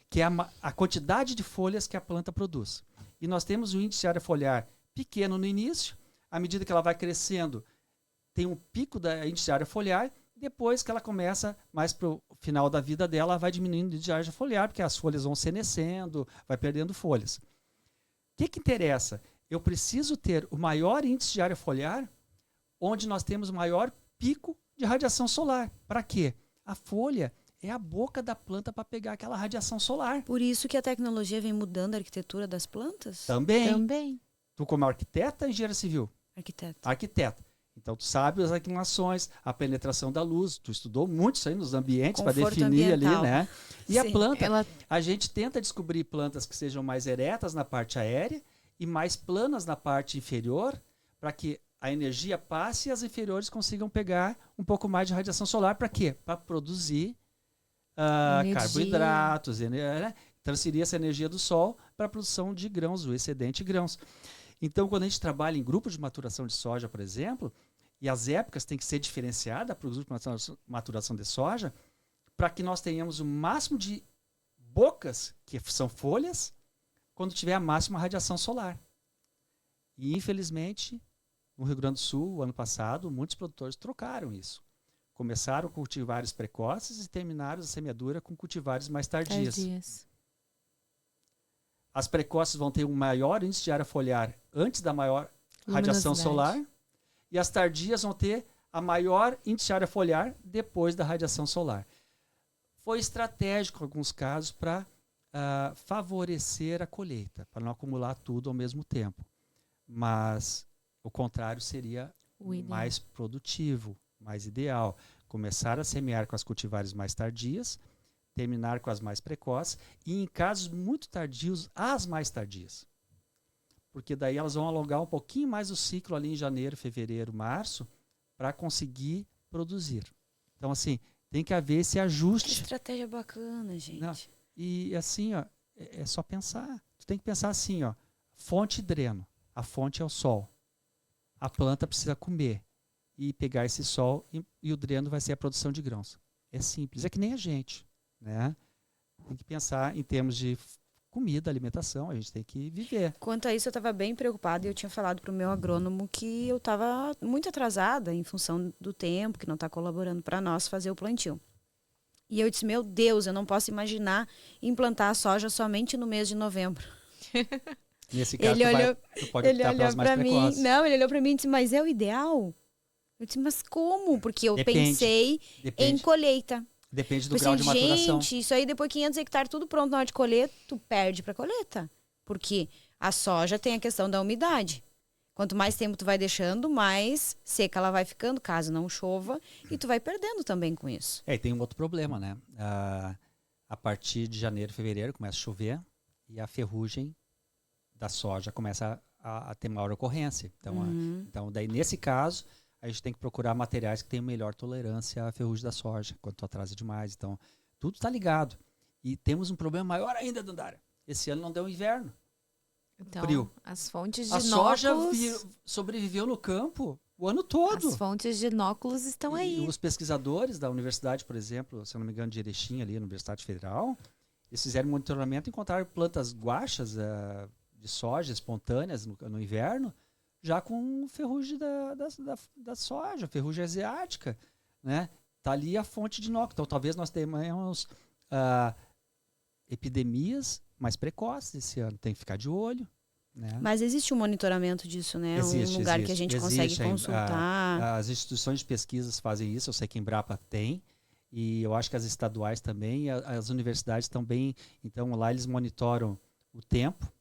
que é a quantidade de folhas que a planta produz. E nós temos o índice de área foliar pequeno no início, à medida que ela vai crescendo, tem um pico da índice de área foliar, depois que ela começa, mais para o final da vida dela, ela vai diminuindo o índice de área foliar, porque as folhas vão senescendo, vai perdendo folhas. O que interessa? Eu preciso ter o maior índice de área foliar, onde nós temos o maior pico de radiação solar. Para quê? A folha é a boca da planta para pegar aquela radiação solar. Por isso que a tecnologia vem mudando a arquitetura das plantas? Também. Tu como arquiteta, engenheira civil? Arquiteta. Então tu sabe as inclinações, a penetração da luz, tu estudou muito isso aí nos ambientes para definir ambiental ali, né? E sim, a planta, a gente tenta descobrir plantas que sejam mais eretas na parte aérea e mais planas na parte inferior, para que a energia passe e as inferiores consigam pegar um pouco mais de radiação solar. Para quê? Para produzir carboidratos, né? Transferir essa energia do sol para a produção de grãos, o excedente de grãos. Então, quando a gente trabalha em grupos de maturação de soja, por exemplo, e as épocas têm que ser diferenciadas para os grupos de maturação de soja, para que nós tenhamos o máximo de bocas, que são folhas, quando tiver a máxima radiação solar. E, infelizmente, no Rio Grande do Sul, ano passado, muitos produtores trocaram isso. Começaram com cultivares precoces e terminaram a semeadura com cultivares mais tardias. As precoces vão ter um maior índice de área foliar antes da maior radiação solar, e as tardias vão ter a maior índice de área foliar depois da radiação solar. Foi estratégico, em alguns casos, para favorecer a colheita, para não acumular tudo ao mesmo tempo. Mas O contrário seria O ideal. mais produtivo, mais ideal. Começar a semear com as cultivares mais tardias, terminar com as mais precoces e, em casos muito tardios, as mais tardias. Porque daí elas vão alongar um pouquinho mais o ciclo ali em janeiro, fevereiro, março, para conseguir produzir. Então, assim, tem que haver esse Que ajuste. estratégia bacana, gente. Não. E assim, ó, é só pensar. Tu tem que pensar assim, ó, fonte e dreno. A fonte é o sol. A planta precisa comer e pegar esse sol e o dreno vai ser a produção de grãos. É simples, é que nem a gente, né? Tem que pensar em termos de comida, alimentação, a gente tem que viver. Quanto a isso, eu estava bem preocupada e eu tinha falado para o meu agrônomo que eu estava muito atrasada em função do tempo, que não está colaborando para nós fazer o plantio. E eu disse, meu Deus, eu não posso imaginar implantar a soja somente no mês de novembro. Nesse caso, tu pode Ele optar olhou pelas mais para mim, precoces. não, ele olhou para mim e disse, mas é o ideal? Eu disse, mas como? Porque eu Depende, pensei em Depende, colheita. depende do Tipo grau assim, de maturação. gente, isso aí depois 500 hectares tudo pronto na hora de colher, tu perde para colheita. Porque a soja tem a questão da umidade. Quanto mais tempo tu vai deixando, mais seca ela vai ficando, caso não chova, e tu vai perdendo também com isso. E tem um outro problema, né? A partir de janeiro, fevereiro, começa a chover e a ferrugem da soja começa a ter maior ocorrência. Então, daí, nesse caso, a gente tem que procurar materiais que tenham melhor tolerância à ferrugem da soja, quando tu atrasa demais. Então, tudo está ligado. E temos um problema maior ainda, Dandara. Esse ano não deu inverno. Então, Frio. as fontes de A soja inóculos... sobreviveu no campo o ano todo. As fontes de inóculos estão E aí. os pesquisadores da universidade, por exemplo, se eu não me engano, de Erechim, ali, na Universidade Federal, eles fizeram monitoramento e encontraram plantas guachas de soja espontâneas no inverno, já com ferrugem da soja, ferrugem asiática, né? Tá ali a fonte de inóculo. Então, talvez nós tenhamos epidemias mais precoces esse ano. Tem que ficar de olho, né? Mas existe um monitoramento disso, né? Um lugar que a gente consegue consultar. As instituições de pesquisas fazem isso, eu sei que a Embrapa tem, e eu acho que as estaduais também, e as universidades também. Então, lá eles monitoram o tempo,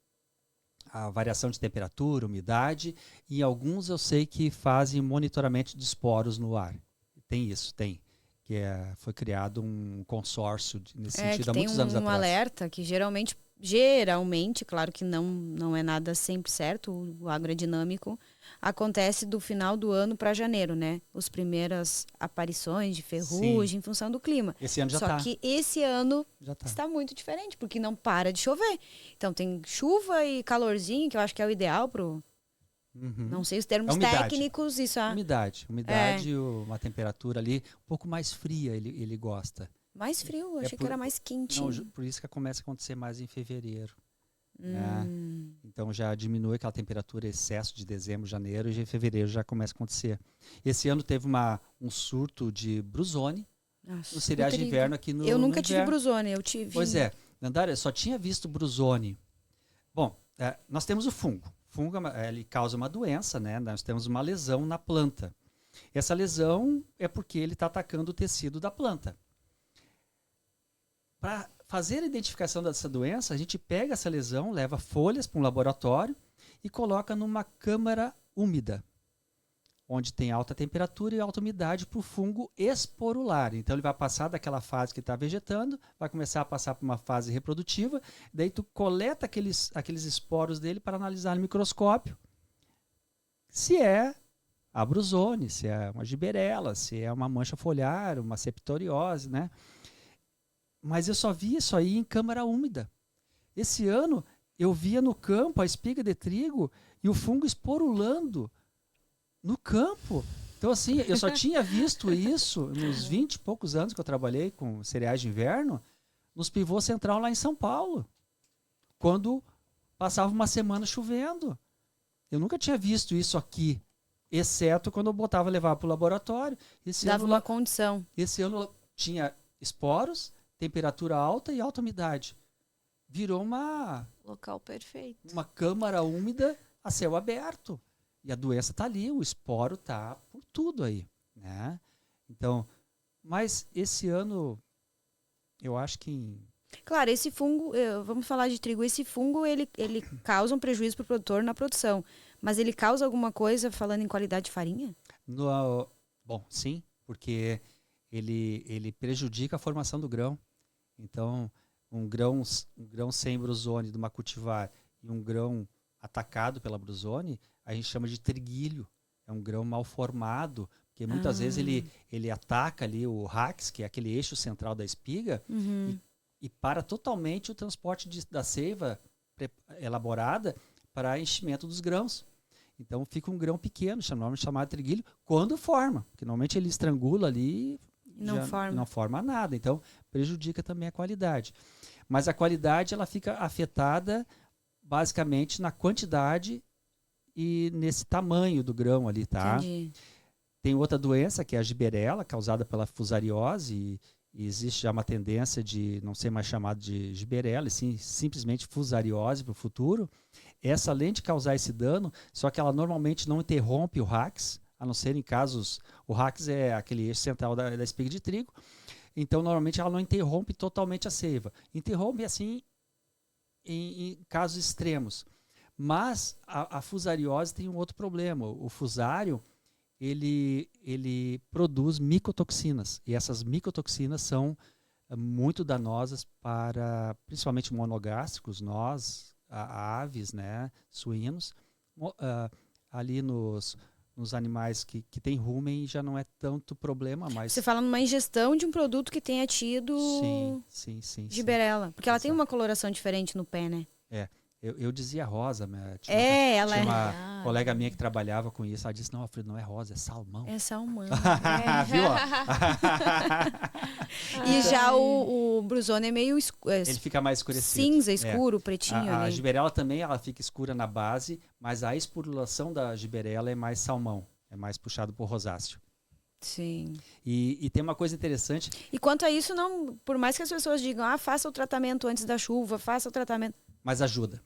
a variação de temperatura, umidade, e alguns eu sei que fazem monitoramento de esporos no ar. Tem isso, tem. Que foi criado um consórcio nesse sentido há muitos anos atrás. Tem um alerta que geralmente, claro que não é nada sempre certo, o agro é dinâmico, acontece do final do ano para janeiro, né? As primeiras aparições de ferrugem. Sim. Em função do clima. Esse ano já Só que esse ano já está muito diferente, porque não para de chover. Então tem chuva e calorzinho, que eu acho que é o ideal pro... Não sei os termos técnicos, isso é... Umidade, uma temperatura ali um pouco mais fria, ele gosta. Mais frio, eu achei que era mais quentinho. Não, por isso que começa a acontecer mais em fevereiro. Né? Então já diminui aquela temperatura, excesso de dezembro, janeiro, e em fevereiro já começa a acontecer. Esse ano teve um surto de brusone no cereais de inverno aqui no Eu nunca no tive brusone, eu tive... Pois é, Dandara, eu só tinha visto brusone. Bom, nós temos o fungo. O fungo ele causa uma doença, né? Nós temos uma lesão na planta. Essa lesão é porque ele está atacando o tecido da planta. Para fazer a identificação dessa doença, a gente pega essa lesão, leva folhas para um laboratório e coloca numa câmara úmida, onde tem alta temperatura e alta umidade para o fungo esporular. Então ele vai passar daquela fase que está vegetando, vai começar a passar por uma fase reprodutiva, daí tu coleta aqueles esporos dele para analisar no microscópio se é a brusone, se é uma giberela, se é uma mancha foliar, uma septoriose, né? Mas eu só vi isso aí em câmara úmida. Esse ano eu via no campo a espiga de trigo e o fungo esporulando no campo. Então, assim, eu só tinha visto isso nos 20 e poucos anos que eu trabalhei com cereais de inverno, nos pivôs central lá em São Paulo, quando passava uma semana chovendo. Eu nunca tinha visto isso aqui, exceto quando eu levava para o laboratório. Dava uma condição. Esse ano tinha esporos, temperatura alta e alta umidade. Virou local perfeito. Uma câmara úmida a céu aberto. E a doença está ali, o esporo está por tudo aí, né? Então, mas esse ano, eu acho que Claro, esse fungo, vamos falar de trigo, esse fungo ele causa um prejuízo para o produtor na produção, mas ele causa alguma coisa falando em qualidade de farinha? Bom, sim, porque ele prejudica a formação do grão. Então, um grão sem brusone de uma cultivar e um grão atacado pela brusone, a gente chama de triguilho. É um grão mal formado, porque muitas vezes ele ataca ali o rax, que é aquele eixo central da espiga, e para totalmente o transporte da seiva elaborada para enchimento dos grãos. Então fica um grão pequeno, normalmente chamado triguilho, quando forma, porque normalmente ele estrangula ali e não forma nada. Então prejudica também a qualidade. Mas a qualidade ela fica afetada basicamente na quantidade e nesse tamanho do grão ali, tá? Entendi. Tem outra doença que é a giberela, causada pela fusariose, e existe já uma tendência de não ser mais chamado de giberela, e sim simplesmente fusariose para o futuro. Essa, além de causar esse dano, só que ela normalmente não interrompe o rax, a não ser em casos... O rax é aquele eixo central da espiga de trigo, então normalmente ela não interrompe totalmente a seiva. Interrompe, assim, em casos extremos. Mas a fusariose tem um outro problema. O fusário, ele produz micotoxinas. E essas micotoxinas são muito danosas para, principalmente monogástricos, nós, aves, né, suínos. Ali nos animais que têm rumen já não é tanto problema, mas... Você fala numa ingestão de um produto que tenha tido sim, giberela. Porque ela Exato. tem uma coloração diferente no pé, né? Eu dizia rosa, Ela tinha é. uma colega minha que trabalhava com isso, ela disse, não, Alfredo, não é rosa, é salmão. É salmão. Viu? E já o brusone é meio Ele fica mais escurecido. cinza, escuro, pretinho. A ali. giberela também ela fica escura na base, mas a esporulação da giberela é mais salmão, é mais puxado por rosáceo. Sim. E tem uma coisa interessante. E quanto a isso, não, por mais que as pessoas digam, faça o tratamento antes da chuva, faça o tratamento. Mas ajuda.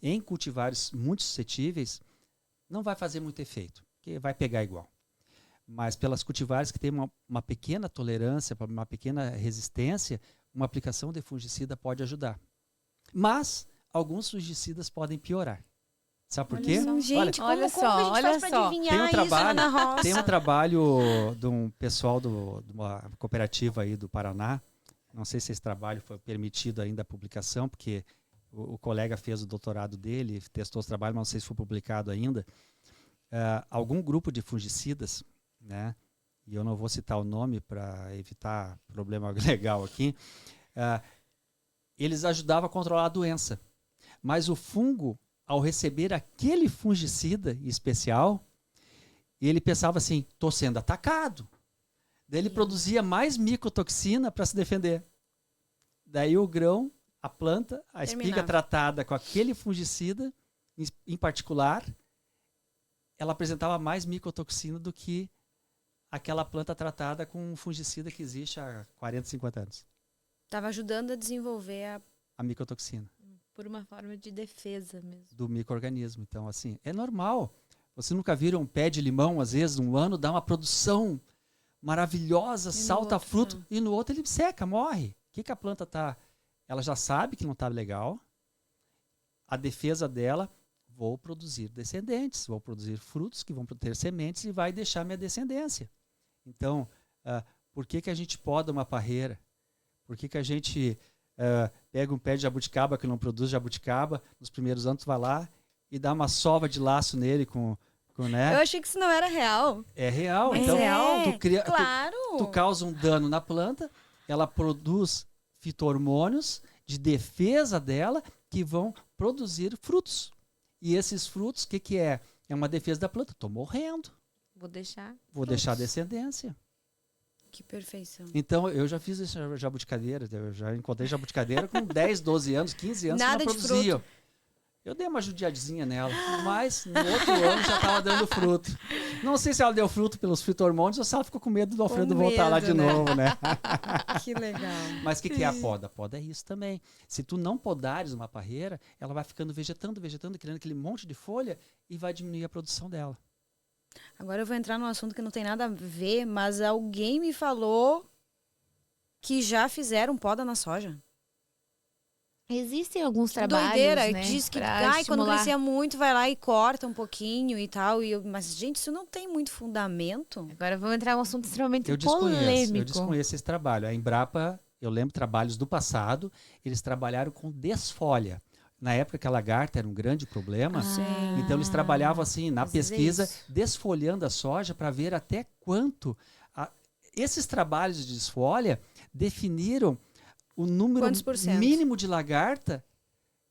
Em cultivares muito suscetíveis, não vai fazer muito efeito, porque vai pegar igual. Mas pelas cultivares que têm uma pequena tolerância, uma pequena resistência, uma aplicação de fungicida pode ajudar. Mas alguns fungicidas podem piorar. Sabe por quê? Gente, olha como a gente faz pra adivinhar isso lá na roça? Tem um trabalho de um pessoal de uma cooperativa aí do Paraná. Não sei se esse trabalho foi permitido ainda a publicação, porque o colega fez o doutorado dele, testou os trabalhos, mas não sei se foi publicado ainda. Algum grupo de fungicidas, né? E eu não vou citar o nome para evitar problema legal aqui. Eles ajudavam a controlar a doença. Mas o fungo, ao receber aquele fungicida especial, ele pensava assim, estou sendo atacado. Daí ele produzia mais micotoxina para se defender. Daí o grão, a planta, a espiga tratada com aquele fungicida, em particular, ela apresentava mais micotoxina do que aquela planta tratada com um fungicida que existe há 40, 50 anos. Estava ajudando a desenvolver a micotoxina. Por uma forma de defesa mesmo. Do micro-organismo. Então, assim, é normal. Você nunca viram um pé de limão, às vezes, num ano, dá uma produção maravilhosa, salta fruto, e no outro ele seca, morre. O que a planta está? Ela já sabe que não está legal. A defesa dela, vou produzir descendentes, vou produzir frutos que vão ter sementes e vai deixar minha descendência. Então, por que a gente poda uma parreira? Por que a gente pega um pé de jabuticaba que não produz jabuticaba, nos primeiros anos tu vai lá e dá uma sova de laço nele né? Eu achei que isso não era real. É real. Mas então, claro. tu causa um dano na planta, ela produz fito-hormônios de defesa dela que vão produzir frutos. E esses frutos, o que é? É uma defesa da planta. Estou morrendo. Vou deixar descendência. Que perfeição. Então, eu já fiz essa jabuticadeira. Eu já encontrei jabuticadeira com 10, 12 anos, 15 anos. Nada que não de produzia. fruto. Eu dei uma judiadinha nela, mas no outro ano já estava dando fruto. Não sei se ela deu fruto pelos fito-hormônios ou se ela ficou com medo do Alfredo voltar lá de novo, né? Que legal. Mas o que é a poda? A poda é isso também. Se tu não podares uma parreira, ela vai ficando vegetando, criando aquele monte de folha e vai diminuir a produção dela. Agora eu vou entrar num assunto que não tem nada a ver, mas alguém me falou que já fizeram poda na soja. Existem alguns trabalhos, Doideira, né, diz que pra quando estimular. crescia muito, vai lá e corta um pouquinho e tal. Mas, gente, isso não tem muito fundamento. Agora vamos entrar em um assunto extremamente Eu polêmico. desconheço esse trabalho. A Embrapa, eu lembro trabalhos do passado, eles trabalharam com desfolha. Na época que a lagarta era um grande problema, então eles trabalhavam assim, na às vezes é pesquisa, isso. desfolhando a soja para ver até quanto. Esses trabalhos de desfolha definiram o número Quantos por cento? mínimo de lagarta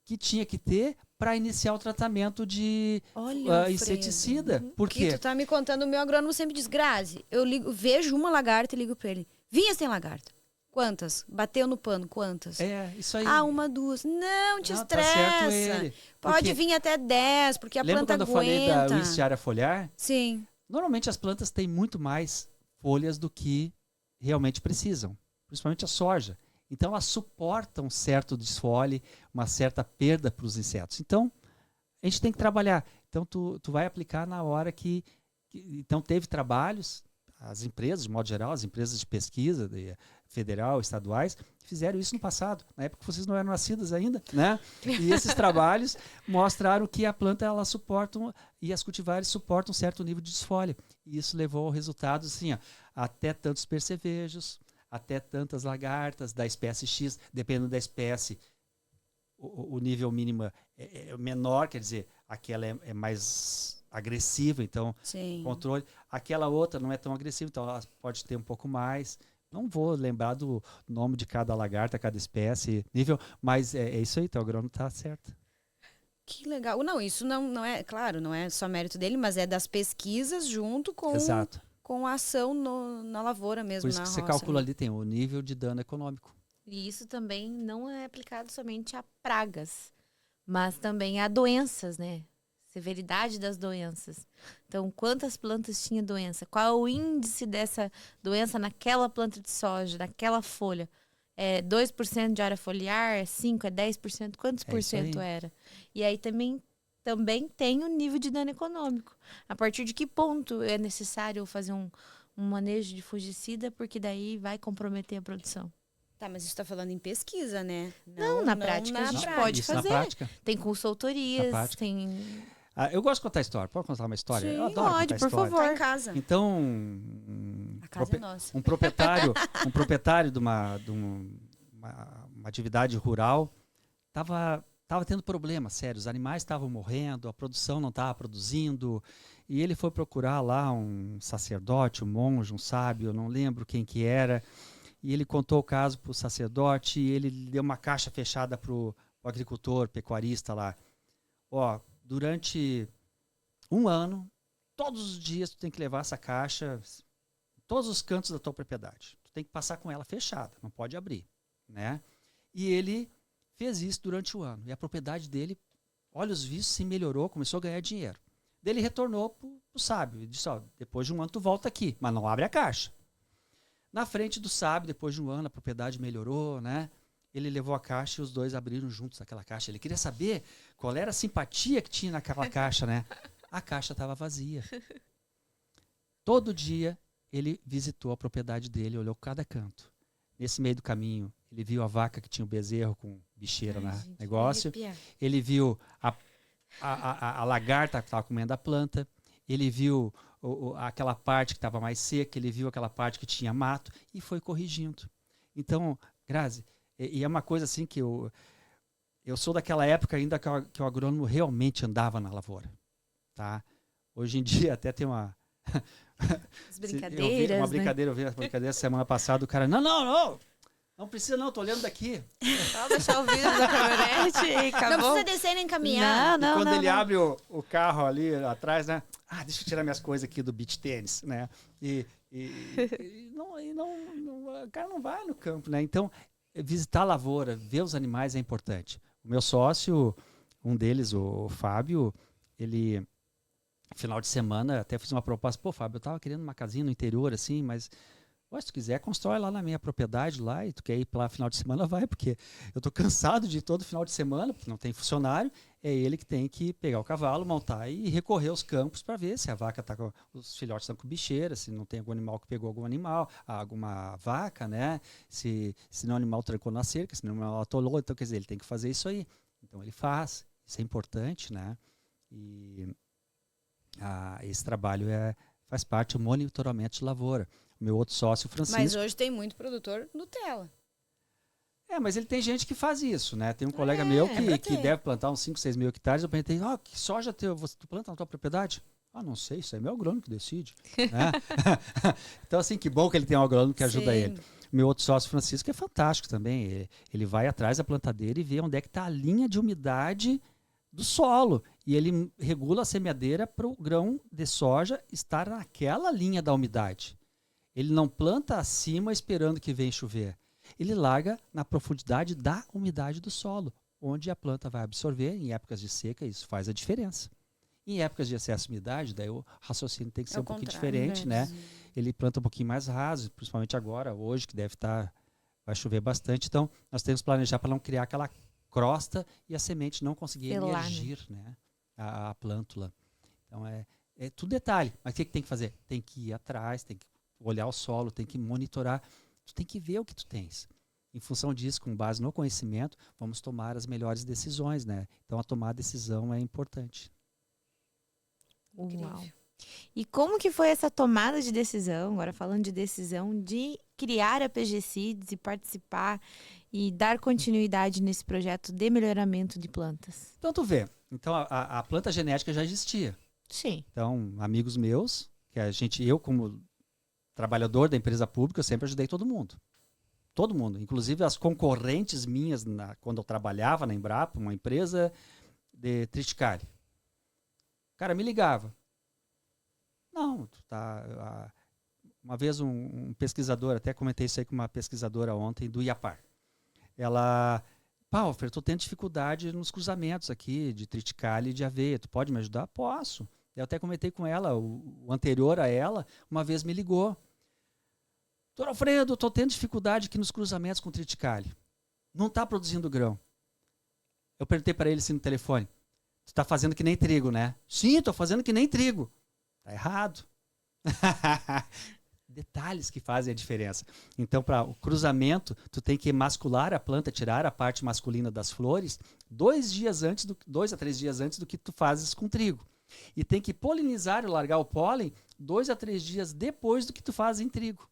que tinha que ter para iniciar o tratamento de Olha, inseticida. Por Que quê? tu tá me contando, o meu agrônomo sempre diz, Grazi, eu vejo uma lagarta e ligo pra ele. Vinhas tem lagarta? Quantas? Bateu no pano, quantas? É, isso aí. Ah, uma, duas. Não te Não, tá certo estressa. ele. Pode Porque vir até 10, porque a lembra planta quando eu falei da aguenta. Wisteria foliar? Sim. Normalmente as plantas têm muito mais folhas do que realmente precisam, principalmente a soja. Então elas suportam um certo desfole, uma certa perda para os insetos. Então a gente tem que trabalhar. Então tu vai aplicar na hora então teve trabalhos, as empresas, de modo geral, as empresas de pesquisa federal, estaduais, fizeram isso no passado, na época que vocês não eram nascidas ainda, né? E esses trabalhos mostraram que a planta ela suporta e as cultivares suportam um certo nível de desfolha. E isso levou ao resultado assim, ó, até tantos percevejos, até tantas lagartas da espécie X, dependendo da espécie, o nível mínimo é menor, quer dizer, aquela é mais agressiva, então Sim. controle. Aquela outra não é tão agressiva, então ela pode ter um pouco mais. Não vou lembrar do nome de cada lagarta, cada espécie, nível, mas é isso aí, então o agrônomo está certo. Que legal. Não, isso não é, claro, não é só mérito dele, mas é das pesquisas junto Exato. com a ação na lavoura mesmo, Por isso na que você roça, calcula né? ali, tem o nível de dano econômico. E isso também não é aplicado somente a pragas, mas também a doenças, né? Severidade das doenças. Então, quantas plantas tinha doença? Qual é o índice dessa doença naquela planta de soja, naquela folha? É 2% de área foliar? É 5%? É 10%? Quantos por isso aí. cento era? E aí também tem o nível de dano econômico. A partir de que ponto é necessário fazer um manejo de fungicida, porque daí vai comprometer a produção? Tá, mas isso tá falando em pesquisa, né? Não, na prática a gente prática. pode Isso fazer. na prática. Tem Na consultorias, prática. tem... Eu gosto de contar história. Pode contar uma história? Sim, Eu adoro pode, contar por história. favor. Tá em casa. Então, A casa é nossa. um proprietário de uma atividade rural estava tendo problemas sérios. Os animais estavam morrendo, a produção não estava produzindo. E ele foi procurar lá um sacerdote, um monge, um sábio, eu não lembro quem que era. E ele contou o caso para o sacerdote e ele deu uma caixa fechada para o agricultor, pecuarista lá. Ó, durante um ano, todos os dias tu tem que levar essa caixa em todos os cantos da tua propriedade. Tu tem que passar com ela fechada, não pode abrir, né? E ele fez isso durante o ano. E a propriedade dele, olhos vistos, se melhorou, começou a ganhar dinheiro. Daí ele retornou pro sábio e disse, ó, depois de um ano tu volta aqui, mas não abre a caixa. Na frente do sábio, depois de um ano, a propriedade melhorou, né? Ele levou a caixa e os dois abriram juntos aquela caixa. Ele queria saber qual era a simpatia que tinha naquela caixa, né? A caixa estava vazia. Todo dia ele visitou a propriedade dele, olhou cada canto. Nesse meio do caminho, ele viu a vaca que tinha o bezerro com bicheira no negócio. Ele viu a lagarta que estava comendo a planta. Ele viu aquela parte que estava mais seca. Ele viu aquela parte que tinha mato e foi corrigindo. Então, Grazi, e é uma coisa assim que eu sou daquela época ainda que o agrônomo realmente andava na lavoura. Tá? Hoje em dia até tem uma... As brincadeiras, eu vi uma brincadeira semana passada, o cara, não precisa não, tô olhando daqui. Só deixar o vidro da caminhonete e acabou. Não precisa descer nem caminhar. Não, Quando ele não. abre o carro ali atrás, né? Deixa eu tirar minhas coisas aqui do beach tênis, né? E o cara não vai no campo, né? Então, visitar a lavoura, ver os animais é importante. O meu sócio, um deles, o Fábio, ele... Final de semana, até fiz uma proposta. Pô, Fábio, eu tava querendo uma casinha no interior, assim, mas Pô, se tu quiser, constrói lá na minha propriedade lá e tu quer ir para final de semana, vai, porque eu tô cansado de ir todo final de semana, porque não tem funcionário, é ele que tem que pegar o cavalo, montar e recorrer aos campos para ver se a vaca tá com, os filhotes estão com bicheira, se não tem algum animal que pegou algum animal, alguma vaca, né? Se não o animal trancou na cerca, se não o animal atolou, então quer dizer, ele tem que fazer isso aí. Então ele faz, isso é importante, né? E esse trabalho faz parte do monitoramento de lavoura. Meu outro sócio, Francisco. Mas hoje tem muito produtor Nutella. Mas ele tem gente que faz isso, né? Tem um colega meu que deve plantar uns 5, 6 mil hectares. Eu perguntei, que soja tu planta na tua propriedade? Não sei, isso é meu agrônomo que decide. Né? Então, assim, que bom que ele tem um agrônomo que ajuda ele. Meu outro sócio, Francisco, é fantástico também. Ele vai atrás da plantadeira e vê onde é que está a linha de umidade do solo. E ele regula a semeadeira para o grão de soja estar naquela linha da umidade. Ele não planta acima esperando que venha chover. Ele larga na profundidade da umidade do solo, onde a planta vai absorver. Em épocas de seca, isso faz a diferença. Em épocas de excesso de umidade, daí o raciocínio tem que ser um pouquinho diferente, né? Ele planta um pouquinho mais raso, principalmente agora, hoje, que vai chover bastante. Então, nós temos que planejar para não criar aquela crosta e a semente não conseguir emergir, né? A plântula. Então, é tudo detalhe. Mas o que tem que fazer? Tem que ir atrás, tem que olhar o solo, tem que monitorar, tu tem que ver o que tu tens. Em função disso, com base no conhecimento, vamos tomar as melhores decisões, né? Então, a tomar decisão é importante. Uau. E como que foi essa tomada de decisão, agora falando de decisão, de criar a PG Seeds e participar e dar continuidade nesse projeto de melhoramento de plantas? Então, tu vê. Então, a planta genética já existia. Sim. Então, amigos meus, eu como trabalhador da empresa pública, eu sempre ajudei todo mundo. Todo mundo. Inclusive as concorrentes minhas, quando eu trabalhava na Embrapa, uma empresa de triticale. O cara me ligava. Não, uma vez um pesquisador, até comentei isso aí com uma pesquisadora ontem, do IAPAR. Ela, Alfredo, estou tendo dificuldade nos cruzamentos aqui de triticale e de aveia. Tu pode me ajudar? Posso. Eu até comentei com ela, o anterior a ela, uma vez me ligou. Doutor Alfredo, estou tendo dificuldade aqui nos cruzamentos com triticale. Não está produzindo grão. Eu perguntei para ele assim no telefone, tu está fazendo que nem trigo, né? Sim, estou fazendo que nem trigo. Está errado. Detalhes que fazem a diferença. Então, para o cruzamento, tu tem que emascular a planta, tirar a parte masculina das flores 2 a 3 dias antes do que tu fazes com trigo. E tem que polinizar e largar o pólen 2 a 3 dias depois do que tu faz em trigo.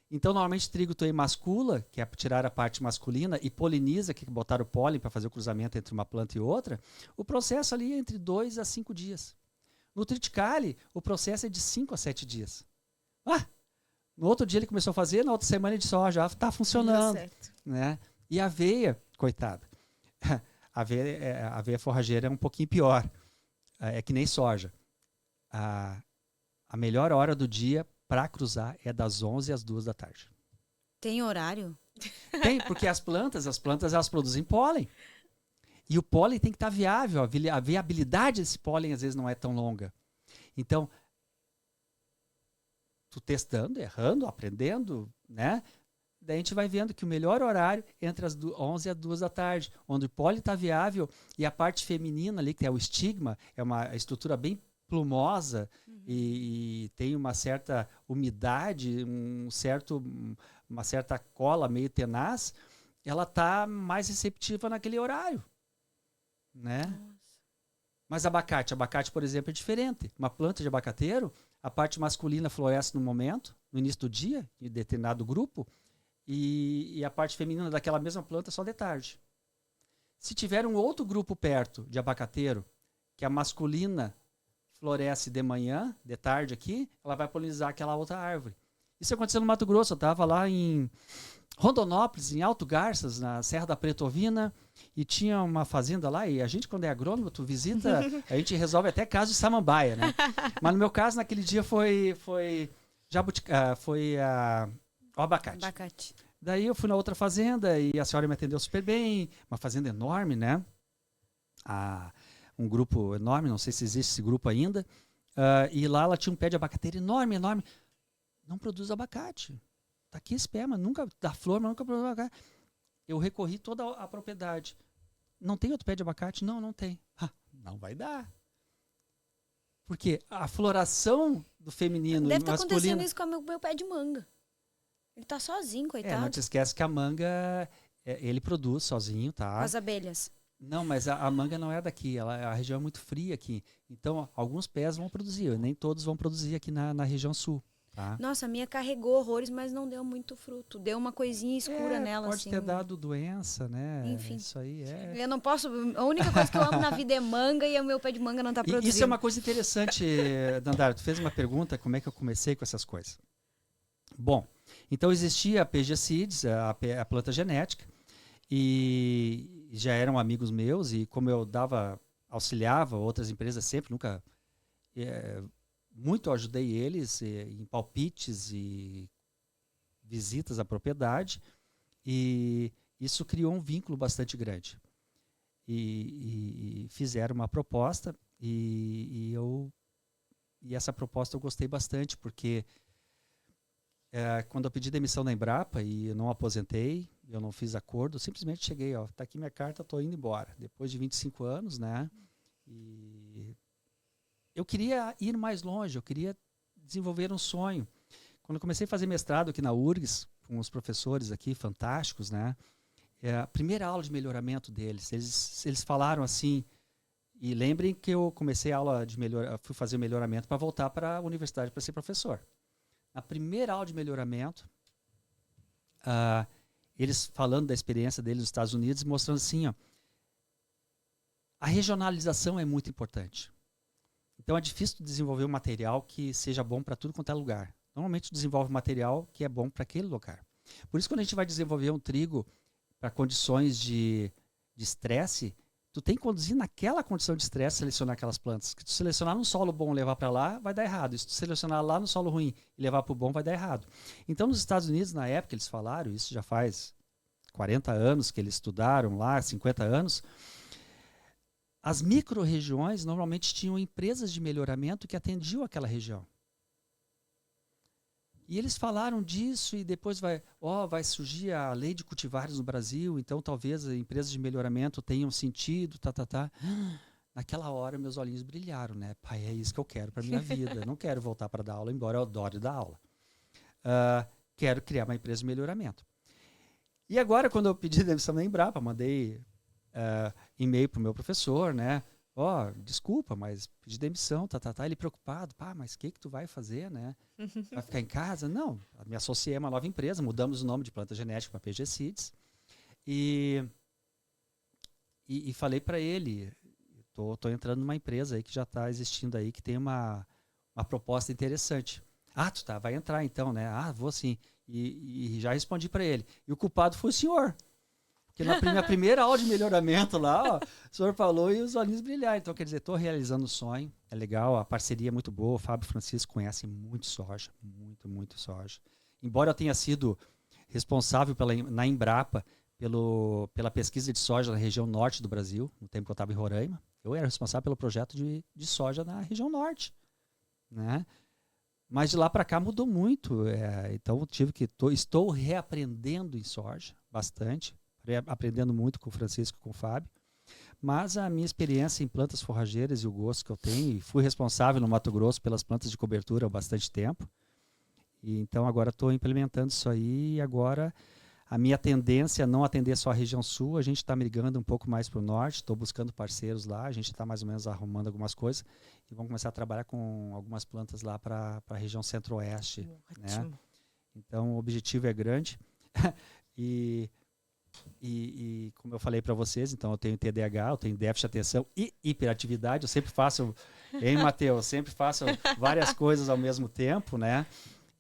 Então, normalmente, trigo tu emascula, que é tirar a parte masculina, e poliniza, que é botar o pólen para fazer o cruzamento entre uma planta e outra. O processo ali é entre 2 a 5 dias. No triticale, o processo é de 5 a 7 dias. No outro dia ele começou a fazer, na outra semana ele disse, já está funcionando. Né? E a aveia, coitada, a aveia forrageira é um pouquinho pior. É que nem soja. A melhor hora do dia para cruzar é das 11 às 2 da tarde. Tem horário? Tem, porque as plantas elas produzem pólen. E o pólen tem que estar viável. A viabilidade desse pólen às vezes não é tão longa. Então, tu testando, errando, aprendendo, né? Daí a gente vai vendo que o melhor horário é entre as 11 e as 2 da tarde, onde o pólen está viável e a parte feminina ali, que é o estigma, é uma estrutura bem plumosa e tem uma certa umidade, uma certa cola meio tenaz, ela está mais receptiva naquele horário, né? Nossa. Mas abacate, por exemplo, é diferente. Uma planta de abacateiro, a parte masculina floresce no momento, no início do dia, em determinado grupo, e a parte feminina daquela mesma planta só de tarde. Se tiver um outro grupo perto de abacateiro, que a masculina floresce de manhã, de tarde aqui, ela vai polinizar aquela outra árvore. Isso aconteceu no Mato Grosso. Eu estava lá em Rondonópolis, em Alto Garças, na Serra da Pretovina, e tinha uma fazenda lá, e a gente, quando é agrônomo, tu visita, a gente resolve até caso de samambaia, né? Mas no meu caso, naquele dia foi o abacate. Daí eu fui na outra fazenda e a senhora me atendeu super bem, uma fazenda enorme, né? Um grupo enorme, não sei se existe esse grupo ainda, e lá ela tinha um pé de abacateiro enorme, não produz abacate. tá aqui esse pé, mas nunca dá flor, mas nunca... Eu recorri toda a propriedade. Não tem outro pé de abacate? Não, não tem. Não vai dar. Porque a floração do feminino Deve e estar masculino... acontecendo isso com o meu pé de manga. Ele tá sozinho, coitado. Não te esquece que a manga, ele produz sozinho, Com tá? as abelhas. Não, mas a manga não é daqui, a região é muito fria aqui. Então, alguns pés vão produzir, nem todos vão produzir aqui na região sul. Tá? Nossa, a minha carregou horrores, mas não deu muito fruto. Deu uma coisinha escura nela, pode assim. ter dado doença, né? Enfim. Isso aí é... Eu não posso... A única coisa que eu amo na vida é manga e o meu pé de manga não tá produzindo. Isso é uma coisa interessante, Dandara. Tu fez uma pergunta, como é que eu comecei com essas coisas? Bom, então existia a PG Seeds, a planta genética, e já eram amigos meus, e como eu auxiliava outras empresas sempre, nunca... muito ajudei eles em palpites e visitas à propriedade, e isso criou um vínculo bastante grande. E fizeram uma proposta, e essa proposta eu gostei bastante, porque quando eu pedi demissão da Embrapa e eu não aposentei, eu não fiz acordo, eu simplesmente cheguei, tá aqui minha carta, estou indo embora. Depois de 25 anos, né? E eu queria ir mais longe, eu queria desenvolver um sonho. Quando eu comecei a fazer mestrado aqui na URGS, com os professores aqui fantásticos, né? A primeira aula de melhoramento deles, eles falaram assim, e lembrem que eu comecei a aula de fui fazer o melhoramento para voltar para a universidade para ser professor. Na primeira aula de melhoramento, eles falando da experiência deles nos Estados Unidos, mostrando assim, a regionalização é muito importante. Então é difícil desenvolver um material que seja bom para tudo quanto é lugar. Normalmente desenvolve um material que é bom para aquele lugar. Por isso, quando a gente vai desenvolver um trigo para condições de estresse, tu tem que conduzir naquela condição de estresse, selecionar aquelas plantas. Se tu selecionar num solo bom e levar para lá, vai dar errado. E se tu selecionar lá no solo ruim e levar para o bom, vai dar errado. Então, nos Estados Unidos, na época, eles falaram, isso já faz 40 anos que eles estudaram lá, 50 anos, as micro-regiões normalmente tinham empresas de melhoramento que atendiam aquela região. E eles falaram disso e depois vai surgir a lei de cultivares no Brasil, então talvez as empresas de melhoramento tenham sentido, Naquela hora meus olhinhos brilharam, né? Pai, é isso que eu quero para minha vida. Eu não quero voltar para dar aula, embora eu adore dar aula. Quero criar uma empresa de melhoramento. E agora, quando eu pedi demissão da Embrapa, mandei e-mail para o meu professor, né? Desculpa, mas pedi demissão, ele preocupado, mas o que tu vai fazer, né? Vai ficar em casa? Não, me associei a uma nova empresa, mudamos o nome de planta genética para PG Seeds e falei para ele, tô entrando numa empresa aí que já está existindo aí, que tem uma proposta interessante. Vai entrar então, né? Vou sim. E já respondi para ele. E o culpado foi o senhor. Porque na minha primeira aula de melhoramento lá, o senhor falou e os olhinhos brilharam. Então, quer dizer, estou realizando o sonho. É legal, a parceria é muito boa. O Fábio e o Francisco conhecem muito soja. Muito, muito soja. Embora eu tenha sido responsável na Embrapa pela pesquisa de soja na região norte do Brasil, no tempo que eu estava em Roraima, eu era responsável pelo projeto de soja na região norte, né? Mas de lá para cá mudou muito. Então, estou reaprendendo em soja bastante. Aprendendo muito com o Francisco e com o Fábio, mas a minha experiência em plantas forrageiras e o gosto que eu tenho, e fui responsável no Mato Grosso pelas plantas de cobertura há bastante tempo, e então agora estou implementando isso aí, e agora a minha tendência é não atender só a região sul, a gente está migrando um pouco mais para o norte, estou buscando parceiros lá, a gente está mais ou menos arrumando algumas coisas, e vamos começar a trabalhar com algumas plantas lá para a região centro-oeste. Né? Então o objetivo é grande, e como eu falei para vocês, então eu tenho TDAH, eu tenho déficit de atenção e hiperatividade, eu sempre faço, Matheus, sempre faço várias coisas ao mesmo tempo, né?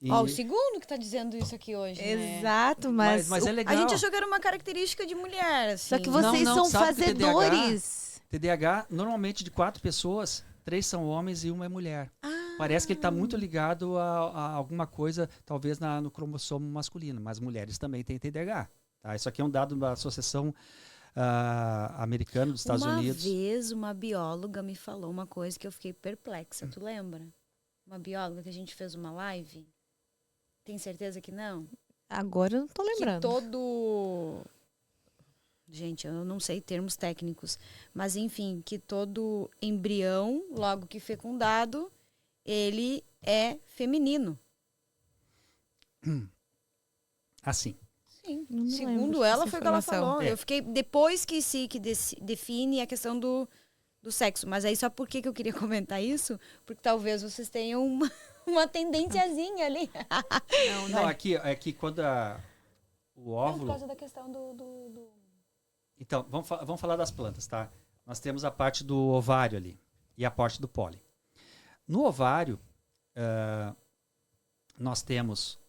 O segundo que está dizendo isso aqui hoje, Exato, né? mas é legal. A gente achou que era uma característica de mulher, assim. Só que vocês são fazedores. TDAH, normalmente de 4 pessoas, 3 são homens e 1 é mulher. Parece que ele está muito ligado a alguma coisa, talvez no cromossomo masculino, mas mulheres também têm TDAH. Tá? Isso aqui é um dado da Associação Americana dos Estados Unidos. Uma vez uma bióloga me falou uma coisa que eu fiquei perplexa. Tu lembra? Uma bióloga que a gente fez uma live. Tem certeza que não? Agora eu não tô que lembrando. todo... Gente, eu não sei termos técnicos, mas enfim, que todo embrião, logo que fecundado, ele é feminino. Assim. Sim. Não me lembro Segundo dessa ela, foi o que ela informação. falou. É. Eu fiquei, depois que define a questão do sexo. Mas aí só por que eu queria comentar isso? Porque talvez vocês tenham uma tendênciazinha ali. Não, aqui quando o Por óvulo... causa da questão do... Então, vamos falar das plantas, tá? Nós temos a parte do ovário ali e a parte do pólen. No ovário, nós temos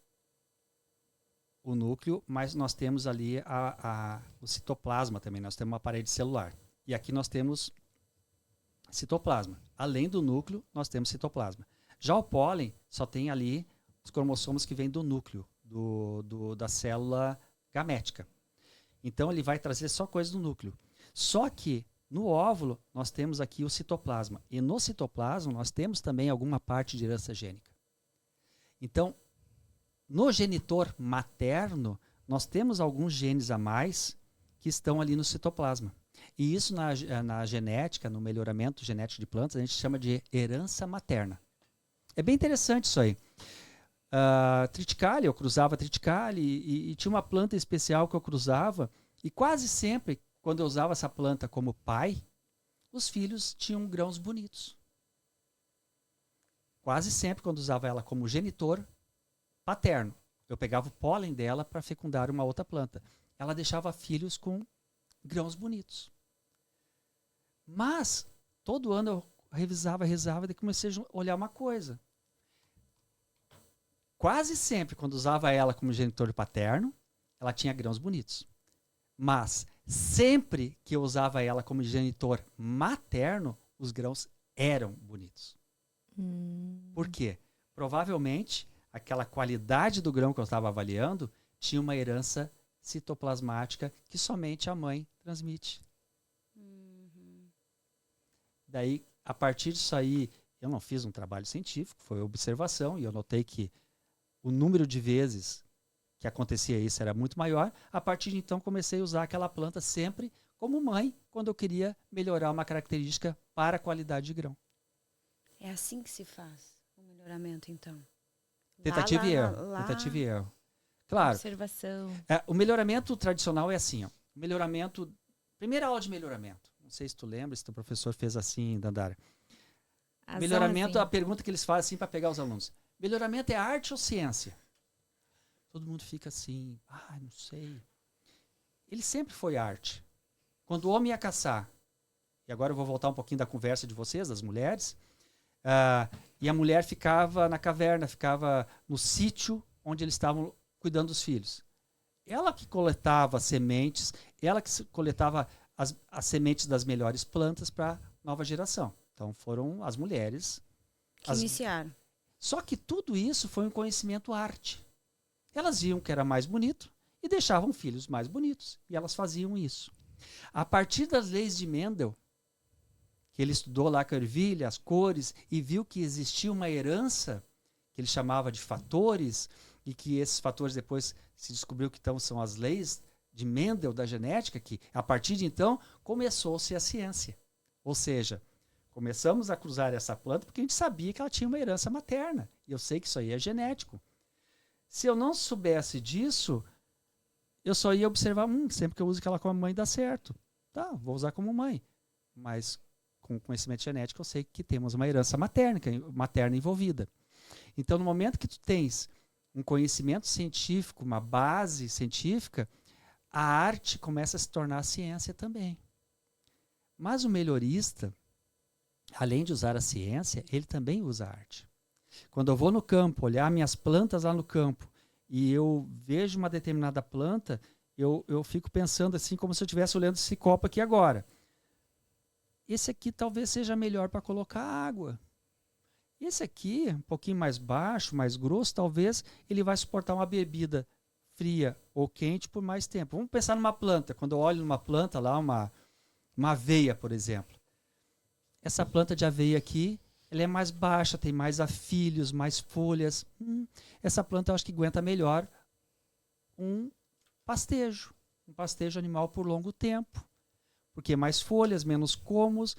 o núcleo, mas nós temos ali o citoplasma também. Nós temos uma parede celular. E aqui nós temos citoplasma. Além do núcleo, nós temos citoplasma. Já o pólen só tem ali os cromossomos que vêm do núcleo, da célula gamética. Então ele vai trazer só coisas do núcleo. Só que no óvulo nós temos aqui o citoplasma. E no citoplasma nós temos também alguma parte de herança gênica. Então, no genitor materno, nós temos alguns genes a mais que estão ali no citoplasma. E isso na genética, no melhoramento genético de plantas, a gente chama de herança materna. É bem interessante isso aí. Triticale, eu cruzava triticale e tinha uma planta especial que eu cruzava e quase sempre, quando eu usava essa planta como pai, os filhos tinham grãos bonitos. Quase sempre, quando usava ela como genitor paterno, eu pegava o pólen dela para fecundar uma outra planta. Ela deixava filhos com grãos bonitos. Mas, todo ano eu revisava, e comecei a olhar uma coisa. Quase sempre, quando usava ela como genitor paterno, ela tinha grãos bonitos. Mas, sempre que eu usava ela como genitor materno, os grãos eram bonitos. Por quê? Provavelmente, aquela qualidade do grão que eu estava avaliando tinha uma herança citoplasmática que somente a mãe transmite. Daí, a partir disso aí, eu não fiz um trabalho científico, foi observação, e eu notei que o número de vezes que acontecia isso era muito maior. A partir de então, comecei a usar aquela planta sempre como mãe, quando eu queria melhorar uma característica para a qualidade de grão. É assim que se faz o melhoramento, então. Tentativa e erro. Tentativa e erro. Claro. Observação. O melhoramento tradicional é assim, ó. Melhoramento... Primeira aula de melhoramento. Não sei se tu lembra, se teu professor fez assim, Dandara. Melhoramento, a pergunta que eles fazem assim para pegar os alunos. Melhoramento é arte ou ciência? Todo mundo fica assim, não sei. Ele sempre foi arte. Quando o homem ia caçar, e agora eu vou voltar um pouquinho da conversa de vocês, das mulheres, e a mulher ficava na caverna, ficava no sítio onde eles estavam cuidando dos filhos. Ela que coletava sementes, ela que coletava as sementes das melhores plantas para a nova geração. Então foram as mulheres que iniciaram. Só que tudo isso foi um conhecimento arte. Elas viam que era mais bonito e deixavam filhos mais bonitos. E elas faziam isso. A partir das leis de Mendel, que ele estudou lá com a ervilha, as cores, e viu que existia uma herança, que ele chamava de fatores, e que esses fatores depois se descobriu que então são as leis de Mendel da genética, que a partir de então começou-se a ciência. Ou seja, começamos a cruzar essa planta porque a gente sabia que ela tinha uma herança materna. E eu sei que isso aí é genético. Se eu não soubesse disso, eu só ia observar, sempre que eu uso aquela como mãe dá certo. Tá, vou usar como mãe. Mas com conhecimento genético eu sei que temos uma herança materna envolvida. Então, no momento que tu tens um conhecimento científico, uma base científica, a arte começa a se tornar ciência também. Mas o melhorista, além de usar a ciência, ele também usa a arte. Quando eu vou no campo, olhar minhas plantas lá no campo, e eu vejo uma determinada planta, eu fico pensando assim, como se eu estivesse olhando esse copo aqui agora. Esse aqui talvez seja melhor para colocar água. Esse aqui, um pouquinho mais baixo, mais grosso, talvez ele vai suportar uma bebida fria ou quente por mais tempo. Vamos pensar numa planta. Quando eu olho numa planta lá, uma aveia, por exemplo. Essa planta de aveia aqui, ela é mais baixa, tem mais afilhos, mais folhas. Essa planta eu acho que aguenta melhor um pastejo animal por longo tempo, porque mais folhas, menos comos,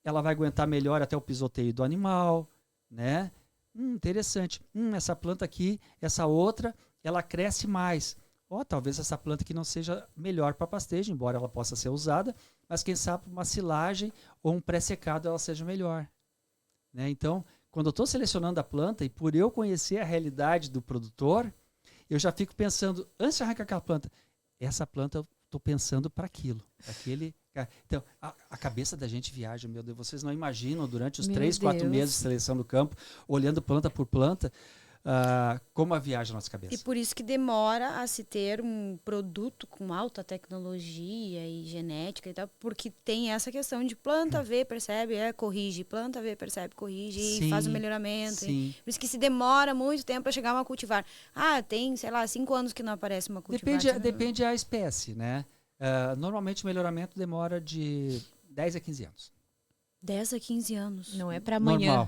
ela vai aguentar melhor até o pisoteio do animal, né? Interessante. Essa planta aqui, essa outra, ela cresce mais. Talvez essa planta aqui não seja melhor para pastejo, embora ela possa ser usada, mas quem sabe uma silagem ou um pré-secado ela seja melhor, né? Então, quando eu estou selecionando a planta, e por eu conhecer a realidade do produtor, eu já fico pensando, antes de arrancar aquela planta, essa planta eu estou pensando para aquilo, aquele. Então, a cabeça da gente viaja, meu Deus, vocês não imaginam durante os 3, 4 meses de seleção do campo, olhando planta por planta, como a viagem na nossa cabeça. E por isso que demora a se ter um produto com alta tecnologia e genética e tal, porque tem essa questão de planta vê, percebe, corrige, planta vê, percebe, corrige, Sim, e faz o melhoramento. Sim. Por isso que se demora muito tempo para chegar uma cultivar. Tem, sei lá, 5 anos que não aparece uma cultivar. Depende da espécie, né? Normalmente o melhoramento demora de 10 a 15 anos. 10 a 15 anos. Não é para amanhã.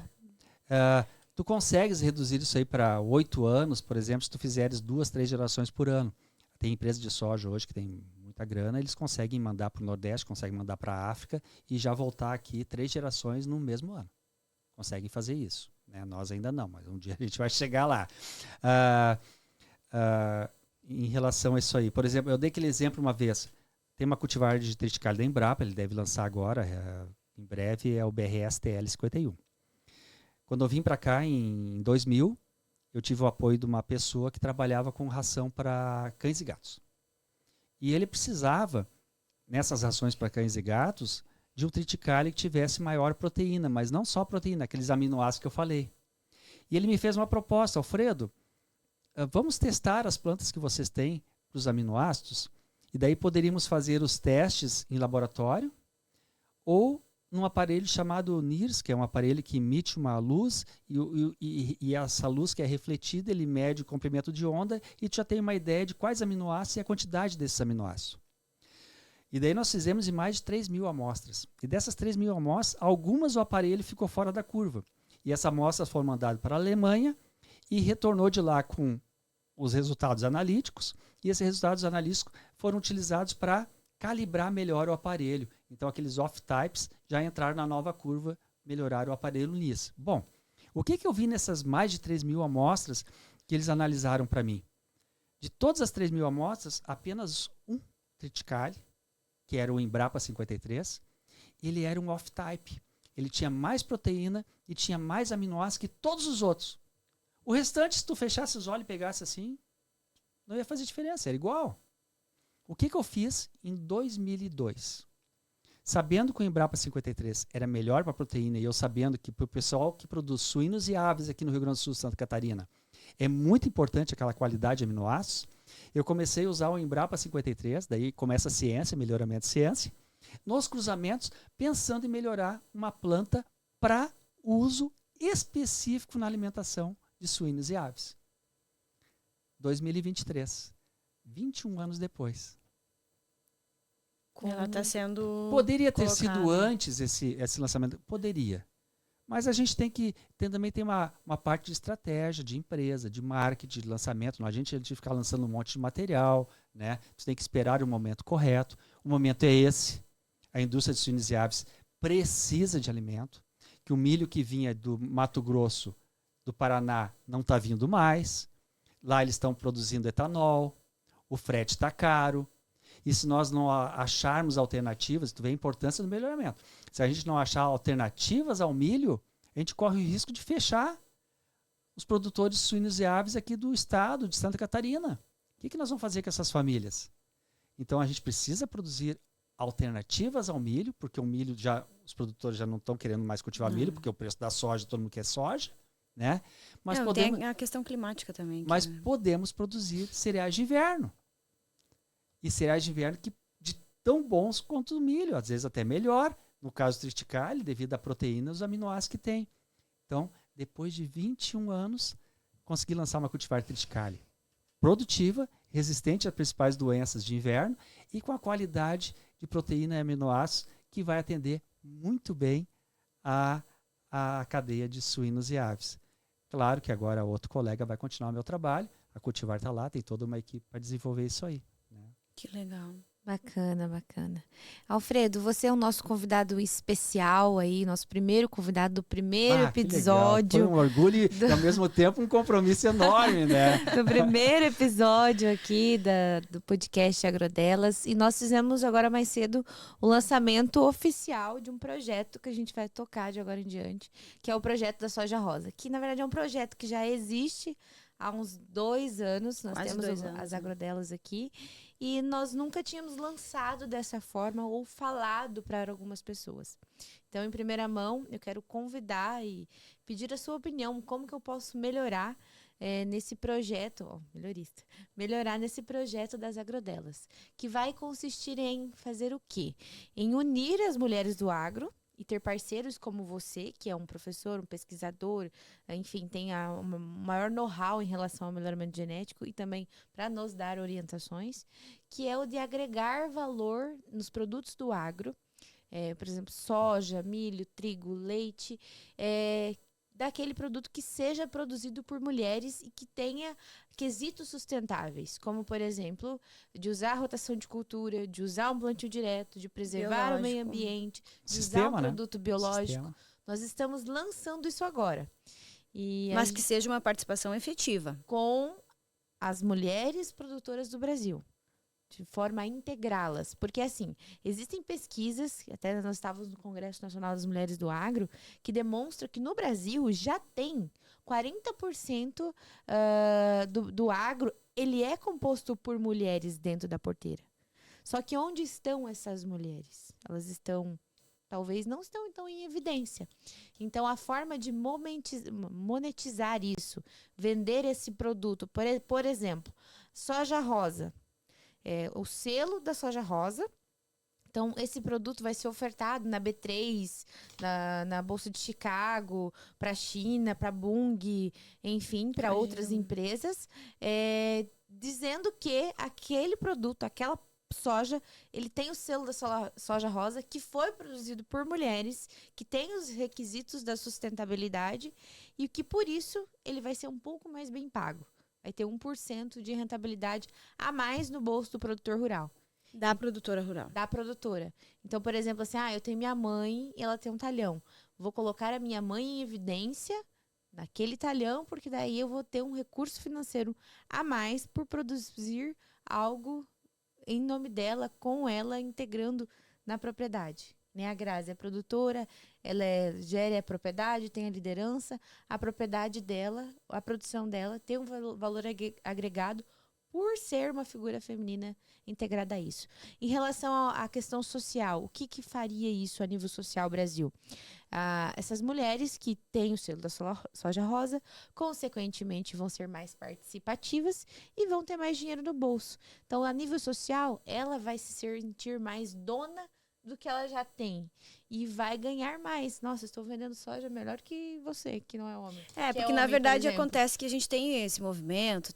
Normal. Tu consegues reduzir isso aí para 8 anos, por exemplo, se tu fizeres 2, 3 gerações por ano. Tem empresas de soja hoje que tem muita grana, eles conseguem mandar para o Nordeste, conseguem mandar para a África e já voltar aqui 3 gerações no mesmo ano. Conseguem fazer isso, né? Nós ainda não, mas um dia a gente vai chegar lá. Em relação a isso aí, por exemplo, eu dei aquele exemplo uma vez. Tem uma cultivar de triticale da Embrapa, ele deve lançar agora, em breve, é o BRS TL51. Quando eu vim para cá em 2000, eu tive o apoio de uma pessoa que trabalhava com ração para cães e gatos. E ele precisava, nessas rações para cães e gatos, de um triticale que tivesse maior proteína, mas não só proteína, aqueles aminoácidos que eu falei. E ele me fez uma proposta: Alfredo, vamos testar as plantas que vocês têm para os aminoácidos, e daí poderíamos fazer os testes em laboratório ou num aparelho chamado NIRS, que é um aparelho que emite uma luz e essa luz que é refletida, ele mede o comprimento de onda e tu já tem uma ideia de quais aminoácidos e a quantidade desses aminoácidos. E daí nós fizemos em mais de 3.000 amostras. E dessas 3.000 amostras, algumas o aparelho ficou fora da curva. E essas amostras foram mandadas para a Alemanha e retornou de lá com os resultados analíticos. E esses resultados analíticos foram utilizados para calibrar melhor o aparelho. Então, aqueles off-types já entraram na nova curva, melhoraram o aparelho NIS. Bom, o que eu vi nessas mais de 3.000 amostras que eles analisaram para mim? De todas as 3.000 amostras, apenas um triticale, que era o Embrapa 53, ele era um off-type. Ele tinha mais proteína e tinha mais aminoácidos que todos os outros. O restante, se tu fechasse os olhos e pegasse assim, não ia fazer diferença, era igual. O que eu fiz em 2002? Sabendo que o Embrapa 53 era melhor para proteína e eu sabendo que para o pessoal que produz suínos e aves aqui no Rio Grande do Sul, Santa Catarina, é muito importante aquela qualidade de aminoácidos, eu comecei a usar o Embrapa 53, daí começa a ciência, melhoramento de ciência, nos cruzamentos, pensando em melhorar uma planta para uso específico na alimentação de suínos e aves. 2023, 21 anos depois. Ela está sendo Poderia ter colocada. sido antes esse lançamento? Poderia. Mas a gente também tem uma parte de estratégia, de empresa, de marketing, de lançamento. Não, a gente ficar lançando um monte de material, né? Você tem que esperar o momento correto. O momento é esse. A indústria de suínos e aves precisa de alimento. Que o milho que vinha do Mato Grosso, do Paraná, não está vindo mais. Lá eles estão produzindo etanol. O frete está caro. E se nós não acharmos alternativas, tu vê a importância do melhoramento. Se a gente não achar alternativas ao milho, a gente corre o risco de fechar os produtores de suínos e aves aqui do estado de Santa Catarina. O que nós vamos fazer com essas famílias? Então a gente precisa produzir alternativas ao milho, porque o milho os produtores já não estão querendo mais cultivar milho, porque o preço da soja, todo mundo quer soja, né? Mas tem a questão climática também. Mas podemos produzir cereais de inverno. E cereais de inverno de tão bons quanto o milho, às vezes até melhor, no caso do triticale, devido à proteína e os aminoácidos que tem. Então, depois de 21 anos, consegui lançar uma cultivar triticale produtiva, resistente às principais doenças de inverno e com a qualidade de proteína e aminoácidos que vai atender muito bem a cadeia de suínos e aves. Claro que agora outro colega vai continuar o meu trabalho, a Cultivar está lá, tem toda uma equipe para desenvolver isso aí. Né? Que legal. Bacana, bacana. Alfredo, você é o nosso convidado especial aí, nosso primeiro convidado do primeiro Que legal. episódio. Foi um orgulho e ao mesmo tempo um compromisso enorme, né? Do primeiro episódio aqui do podcast Agrodelas. E nós fizemos agora mais cedo o lançamento oficial de um projeto que a gente vai tocar de agora em diante, que é o projeto da Soja Rosa, que na verdade é um projeto que já existe há uns 2 anos. Nós Quase temos 2 anos, as né? Agrodelas aqui. E nós nunca tínhamos lançado dessa forma ou falado para algumas pessoas. Então, em primeira mão, eu quero convidar e pedir a sua opinião. Como que eu posso melhorar nesse projeto, melhorar nesse projeto das Agrodelas, que vai consistir em fazer o quê? Em unir as mulheres do agro e ter parceiros como você, que é um professor, um pesquisador, enfim, tem um maior know-how em relação ao melhoramento genético e também para nos dar orientações, que é o de agregar valor nos produtos do agro, por exemplo, soja, milho, trigo, leite, daquele produto que seja produzido por mulheres e que tenha quesitos sustentáveis, como, por exemplo, de usar a rotação de cultura, de usar um plantio direto, de preservar o meio ambiente, de usar um produto biológico. Nós estamos lançando isso agora. Mas que seja uma participação efetiva. Com as mulheres produtoras do Brasil, de forma a integrá-las. Porque, assim, existem pesquisas, até nós estávamos no Congresso Nacional das Mulheres do Agro, que demonstram que no Brasil já tem 40% do agro, ele é composto por mulheres dentro da porteira. Só que onde estão essas mulheres? Elas estão, talvez não estão então em evidência. Então, a forma de monetizar isso, vender esse produto, por exemplo, soja rosa, o selo da soja rosa. Então, esse produto vai ser ofertado na B3, na Bolsa de Chicago, para a China, para a Bung, enfim, para outras empresas, dizendo que aquele produto, aquela soja, ele tem o selo da soja rosa, que foi produzido por mulheres, que tem os requisitos da sustentabilidade e que, por isso, ele vai ser um pouco mais bem pago. Vai ter 1% de rentabilidade a mais no bolso do produtor rural. Da produtora rural. Da produtora. Então, por exemplo, assim, eu tenho minha mãe e ela tem um talhão. Vou colocar a minha mãe em evidência naquele talhão, porque daí eu vou ter um recurso financeiro a mais por produzir algo em nome dela, com ela, integrando na propriedade. Né? A Grazi é produtora, ela gera a propriedade, tem a liderança, a propriedade dela, a produção dela tem um valor agregado por ser uma figura feminina integrada a isso. Em relação à questão social, o que faria isso a nível social Brasil? Essas mulheres que têm o selo da soja rosa, consequentemente, vão ser mais participativas e vão ter mais dinheiro no bolso. Então, a nível social, ela vai se sentir mais dona do que ela já tem e vai ganhar mais. Nossa, estou vendendo soja melhor que você, que não é homem. Porque na verdade acontece que a gente tem esse movimento,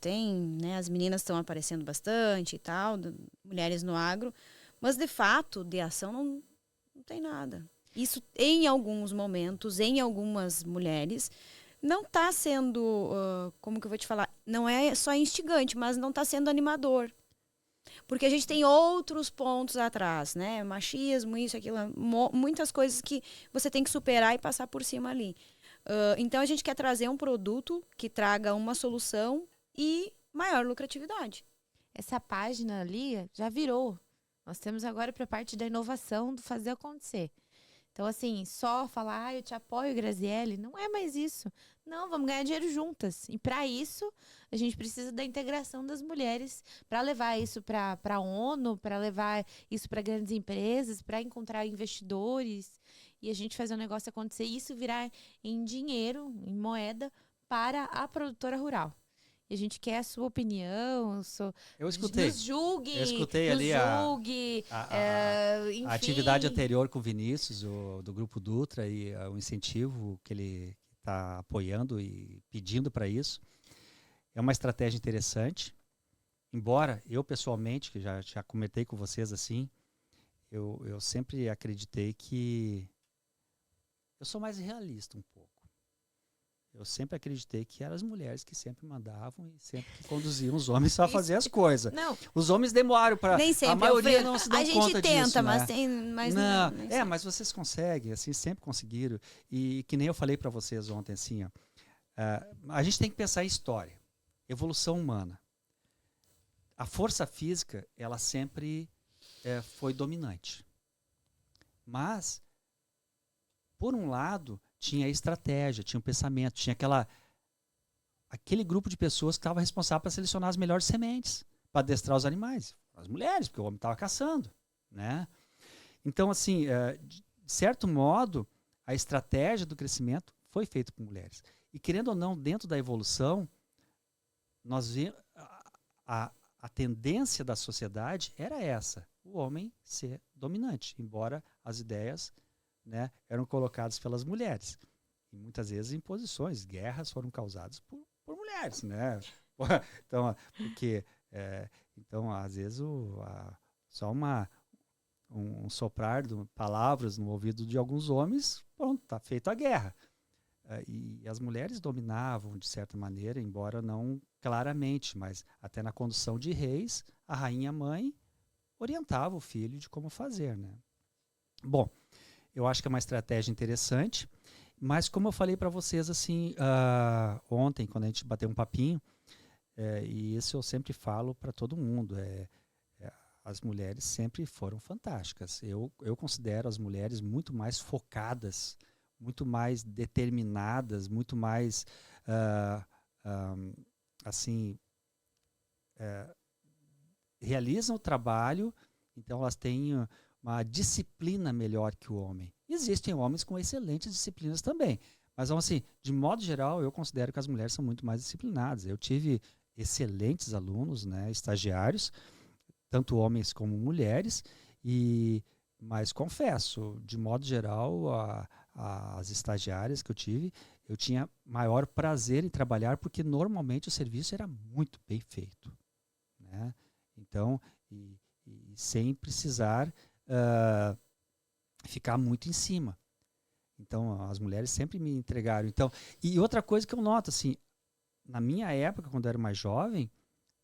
né, as meninas estão aparecendo bastante e tal, mulheres no agro, mas de fato, de ação não tem nada. Isso, em alguns momentos, em algumas mulheres, não está sendo, como que eu vou te falar, não é só instigante, mas não está sendo animador. Porque a gente tem outros pontos atrás, né? Machismo, isso, aquilo, muitas coisas que você tem que superar e passar por cima ali. Então, a gente quer trazer um produto que traga uma solução e maior lucratividade. Essa página ali já virou. Nós temos agora para a parte da inovação, do fazer acontecer. Então, assim, só falar, eu te apoio, Graziele, não é mais isso. Não, vamos ganhar dinheiro juntas. E para isso, a gente precisa da integração das mulheres para levar isso para a ONU, para levar isso para grandes empresas, para encontrar investidores e a gente fazer o negócio acontecer e isso virar em dinheiro, em moeda, para a produtora rural. E a gente quer a sua opinião. Eu escutei. Nos julgue. Eu escutei ali enfim. A atividade anterior com o Vinícius, do Grupo Dutra, e o incentivo que ele está apoiando e pedindo para isso. É uma estratégia interessante. Embora eu, pessoalmente, que já comentei com vocês assim, eu sempre acreditei que eu sou mais realista um pouco. eu sempre acreditei que eram as mulheres que sempre mandavam e sempre que conduziam os homens a fazer as coisas. Não, Os homens demoraram para... Nem sempre, A maioria Alfredo. não se dão A gente conta tenta, disso, mas né? tem... Mas Não, nem sempre. mas vocês conseguem, assim, sempre conseguiram. E que nem eu falei para vocês ontem, assim, ó, a gente tem que pensar em história, evolução humana. A força física, ela sempre foi dominante. Mas, por um lado, tinha a estratégia, tinha o pensamento, tinha aquele grupo de pessoas que estava responsável para selecionar as melhores sementes, para adestrar os animais, as mulheres, porque o homem estava caçando, né? Então, assim, de certo modo, a estratégia do crescimento foi feita por mulheres. E, querendo ou não, dentro da evolução, nós vimos a tendência da sociedade era essa, o homem ser dominante, embora as ideias, né, eram colocadas pelas mulheres. E muitas vezes em posições, guerras foram causadas por mulheres, né? Então, porque, então às vezes, só um soprar de palavras no ouvido de alguns homens, pronto, está feita a guerra. E as mulheres dominavam, de certa maneira, embora não claramente, mas até na condução de reis, a rainha-mãe orientava o filho de como fazer, né? Bom, eu acho que é uma estratégia interessante, mas como eu falei para vocês assim ontem, quando a gente bateu um papinho, e isso eu sempre falo para todo mundo, as mulheres sempre foram fantásticas. Eu considero as mulheres muito mais focadas, muito mais determinadas, muito mais assim, realizam o trabalho, então elas têm uma disciplina melhor que o homem. Existem homens com excelentes disciplinas também, mas assim, de modo geral, eu considero que as mulheres são muito mais disciplinadas. Eu tive excelentes alunos, né, estagiários, tanto homens como mulheres, mas confesso, de modo geral, as estagiárias que eu tinha maior prazer em trabalhar, porque normalmente o serviço era muito bem feito, né? Então, e sem precisar ficar muito em cima. Então, as mulheres sempre me entregaram. Então, e outra coisa que eu noto, assim, na minha época, quando eu era mais jovem,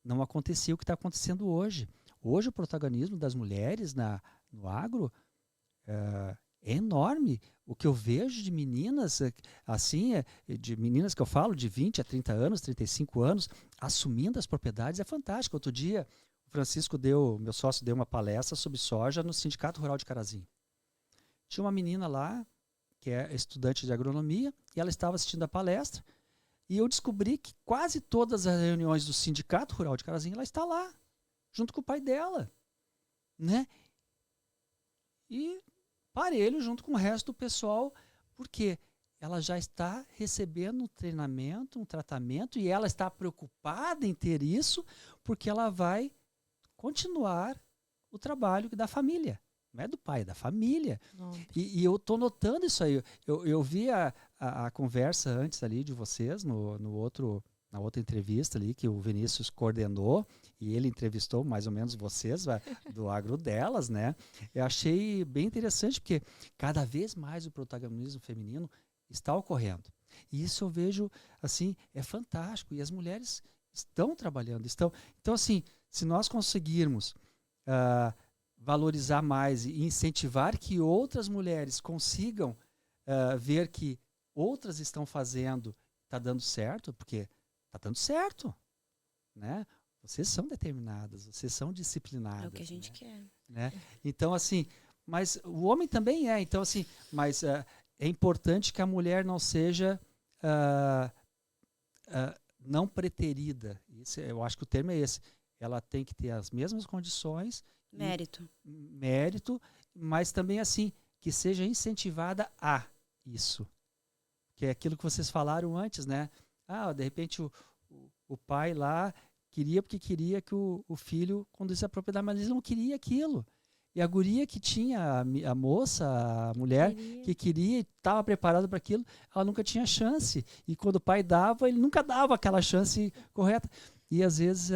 não acontecia o que está acontecendo hoje. Hoje, o protagonismo das mulheres no agro é enorme. O que eu vejo de meninas, assim, de meninas que eu falo de 20 a 30 anos, 35 anos, assumindo as propriedades, é fantástico. Outro dia, o Francisco meu sócio, deu uma palestra sobre soja no Sindicato Rural de Carazinho. Tinha uma menina lá, que é estudante de agronomia, e ela estava assistindo a palestra, e eu descobri que quase todas as reuniões do Sindicato Rural de Carazinho, ela está lá, junto com o pai dela, né? E parelho junto com o resto do pessoal, porque ela já está recebendo um treinamento, um tratamento, e ela está preocupada em ter isso, porque ela vai continuar o trabalho da família. Não é do pai, é da família. E eu estou notando isso aí. Eu vi a conversa antes ali de vocês, na outra entrevista ali, que o Vinícius coordenou, e ele entrevistou mais ou menos vocês, do agro delas, né? Eu achei bem interessante, porque cada vez mais o protagonismo feminino está ocorrendo. E isso eu vejo, assim, é fantástico. E as mulheres estão trabalhando. Então, assim, se nós conseguirmos valorizar mais e incentivar que outras mulheres consigam ver que outras estão fazendo, está dando certo, porque está dando certo, né? Vocês são determinadas, vocês são disciplinadas. É o que a gente quer. Né? Então, assim, mas o homem também é. Então, assim, mas é importante que a mulher não seja não preterida. Eu acho que o termo é esse. Ela tem que ter as mesmas condições. Mérito, mas também, assim, que seja incentivada a isso. Que é aquilo que vocês falaram antes, né? De repente o pai lá porque queria que o filho conduzisse a propriedade, mas ele não queria aquilo. E a guria que tinha, a moça, a mulher que queria e estava preparada para aquilo, ela nunca tinha chance. E quando o pai dava, ele nunca dava aquela chance correta. E às vezes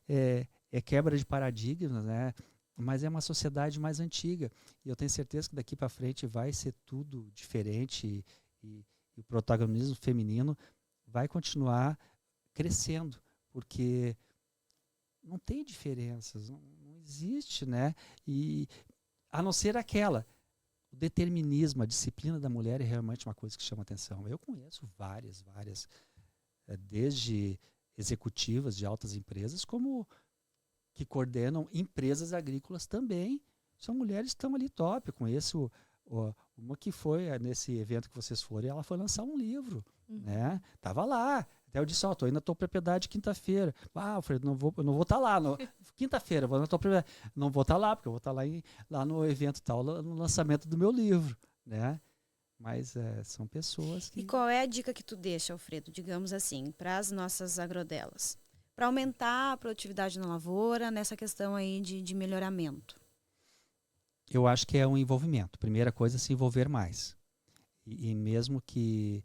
é quebra de paradigmas, né? Mas é uma sociedade mais antiga. E eu tenho certeza que daqui para frente vai ser tudo diferente e o protagonismo feminino vai continuar crescendo, porque não tem diferenças, não existe, né? E a não ser aquela, o determinismo, a disciplina da mulher é realmente uma coisa que chama atenção. Eu conheço várias, desde executivas de altas empresas, como que coordenam empresas agrícolas também. São mulheres que estão ali top. Eu conheço uma que foi nesse evento que vocês foram, ela foi lançar um livro, né? Tava lá. Até eu disse, tô indo na tua propriedade quinta-feira. Alfredo, eu não vou estar lá. Quinta-feira, vou na tua propriedade. Não vou estar lá, porque eu vou estar lá no evento tal, no lançamento do meu livro, né? Mas são pessoas que... E qual é a dica que tu deixa, Alfredo, digamos assim, para as nossas agrodelas? Para aumentar a produtividade na lavoura, nessa questão aí de melhoramento. Eu acho que é um envolvimento. Primeira coisa, se envolver mais. E mesmo que...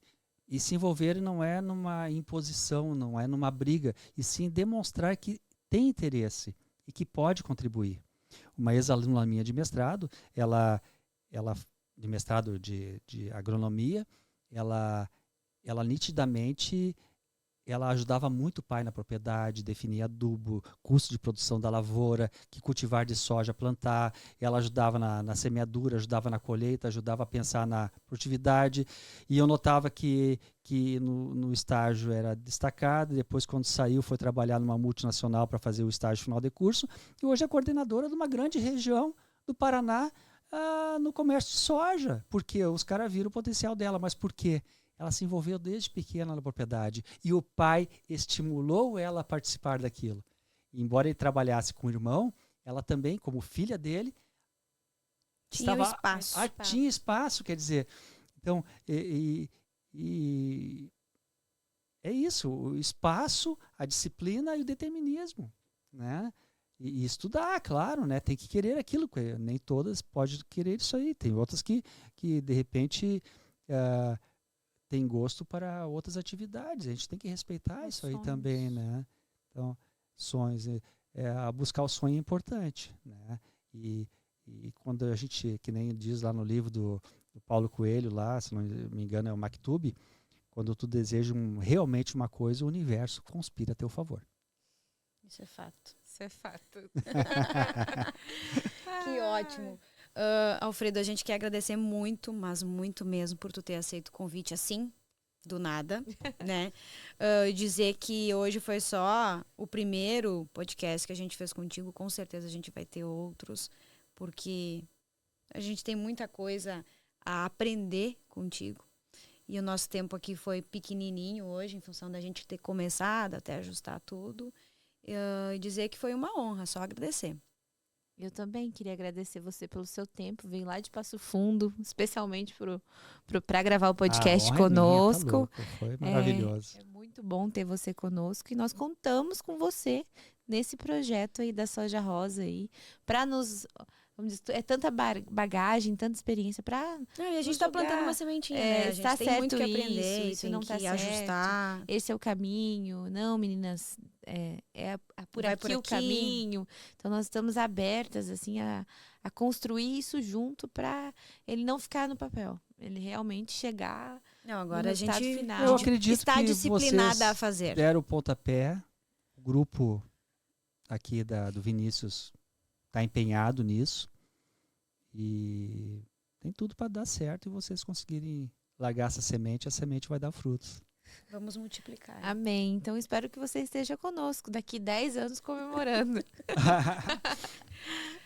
E se envolver não é numa imposição, não é numa briga, e sim demonstrar que tem interesse e que pode contribuir. Uma ex-aluna minha de mestrado, ela de mestrado de agronomia, ela nitidamente ela ajudava muito o pai na propriedade, definir adubo, custo de produção da lavoura, que cultivar de soja plantar, ela ajudava na semeadura, ajudava na colheita, ajudava a pensar na produtividade, e eu notava que no estágio era destacada, depois quando saiu foi trabalhar numa multinacional para fazer o estágio final de curso, e hoje é coordenadora de uma grande região do Paraná no comércio de soja, porque os caras viram o potencial dela, mas por quê? Ela se envolveu desde pequena na propriedade e o pai estimulou ela a participar daquilo. E, embora ele trabalhasse com o irmão, ela também, como filha dele, tinha espaço. Tinha espaço, quer dizer. Então, é isso, o espaço, a disciplina e o determinismo, né? E estudar, claro, né? Tem que querer aquilo, porque nem todas podem querer isso aí. Tem outras que de repente... tem gosto para outras atividades. A gente tem que respeitar isso aí também, né? Então, sonhos, buscar o sonho é importante, né? E quando a gente, que nem diz lá no livro do Paulo Coelho, lá, se não me engano é o Maktub, quando tu deseja realmente uma coisa, o universo conspira a teu favor. Isso é fato. Isso é fato. Que ótimo. Alfredo, a gente quer agradecer muito, mas muito mesmo, por tu ter aceito o convite assim, do nada, né? Dizer que hoje foi só o primeiro podcast que a gente fez contigo, com certeza a gente vai ter outros, porque a gente tem muita coisa a aprender contigo. E o nosso tempo aqui foi pequenininho hoje, em função da gente ter começado até ajustar tudo. E dizer que foi uma honra, só agradecer. Eu também queria agradecer você pelo seu tempo. Vim lá de Passo Fundo, especialmente para gravar o podcast conosco. Tá louco, foi maravilhoso. É muito bom ter você conosco e nós contamos com você nesse projeto aí da Soja Rosa aí, para nos... Vamos dizer, é tanta bagagem, tanta experiência para... E a gente está plantando uma sementinha, né? A gente tá tem muito que aprender, isso tem não que tá ajustar. Certo, esse é o caminho. Não, meninas, por aqui o caminho. Então, nós estamos abertas assim, a construir isso junto para ele não ficar no papel. Ele realmente chegar agora no resultado final. Eu acredito está que disciplinada a fazer. Deram o pontapé, o grupo aqui do Vinícius está empenhado nisso e tem tudo para dar certo e vocês conseguirem largar essa semente, a semente vai dar frutos. Vamos multiplicar. Amém. Então espero que você esteja conosco daqui 10 anos comemorando.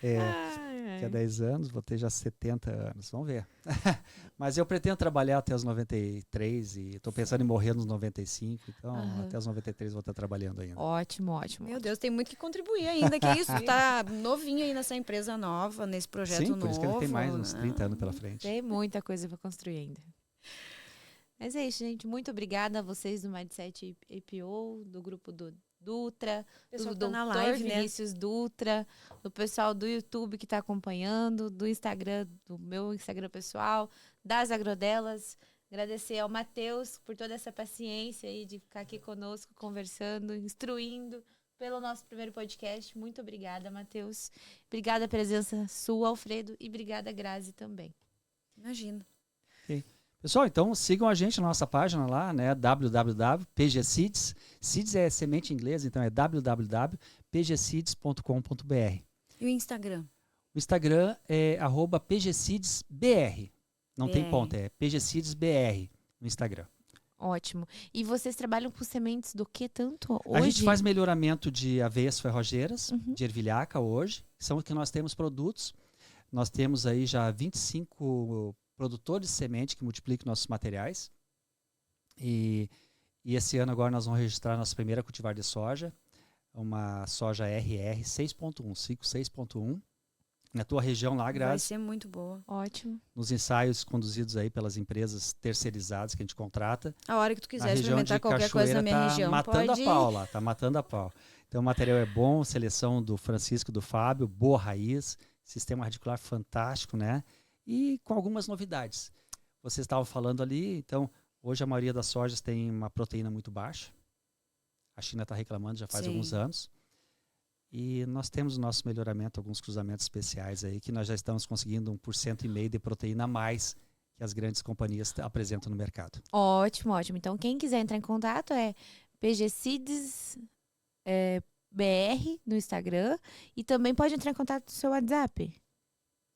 Daqui a 10 anos, vou ter já 70 anos, vamos ver. Mas eu pretendo trabalhar até os 93 e estou pensando em morrer nos 95, então até os 93 vou estar trabalhando ainda. Ótimo, ótimo. Meu Deus, tem muito que contribuir ainda, que isso, tá novinho aí nessa empresa nova, nesse projeto novo. Sim, por isso que ele tem mais uns 30 anos pela frente. Tem muita coisa para construir ainda. Mas é isso, gente. Muito obrigada a vocês do Mindset APO, do grupo do Dutra, do Dr. Vinícius, né? Dutra, do pessoal do YouTube que está acompanhando, do Instagram, do meu Instagram pessoal, das Agrodelas. Agradecer ao Matheus por toda essa paciência aí de ficar aqui conosco, conversando, instruindo pelo nosso primeiro podcast. Muito obrigada, Matheus. Obrigada a presença sua, Alfredo, e obrigada, Grazi, também. Imagina. Okay. Pessoal, então sigam a gente na nossa página lá, né? www.pgseeds. Seeds é semente em inglês, então é www.pgseeds.com.br. E o Instagram? O Instagram é @pgseedsbr. Não tem ponto, é pgseedsbr no Instagram. Ótimo. E vocês trabalham com sementes do que tanto hoje? A gente faz melhoramento de aveias ferrugeiras, de ervilhaca hoje. São os que nós temos produtos. Nós temos aí já 25 produtores de semente que multiplicam nossos materiais. E esse ano agora nós vamos registrar nossa primeira cultivar de soja, uma soja RR 6.1, ciclo 6.1. Na tua região lá, Grazi. Vai ser muito boa. Ótimo. Nos ensaios conduzidos aí pelas empresas terceirizadas que a gente contrata. A hora que tu quiser experimentar qualquer coisa na minha região, matando pode a pau lá, tá matando a pau. Então o material é bom, seleção do Francisco e do Fábio, boa raiz, sistema radicular fantástico, né? E com algumas novidades. Vocês estavam falando ali, então hoje a maioria das sojas tem uma proteína muito baixa. A China está reclamando já faz alguns anos. E nós temos o nosso melhoramento, alguns cruzamentos especiais aí, que nós já estamos conseguindo 1,5% de proteína a mais que as grandes companhias apresentam no mercado. Ótimo, ótimo. Então, quem quiser entrar em contato é pgseeds BR no Instagram e também pode entrar em contato no seu WhatsApp.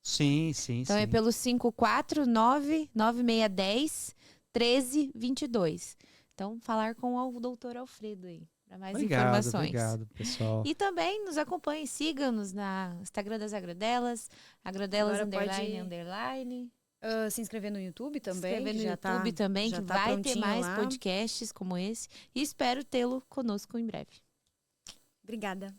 Sim, sim, então sim. é pelo 549-9610-1322. Então, falar com o doutor Alfredo aí. Para mais informações. Obrigado, pessoal. E também nos acompanhem, siga-nos no Instagram das Agrodelas, Agrodelas __. Se inscrever no YouTube também. Se inscrever no YouTube também, que vai ter mais podcasts como esse. E espero tê-lo conosco em breve. Obrigada.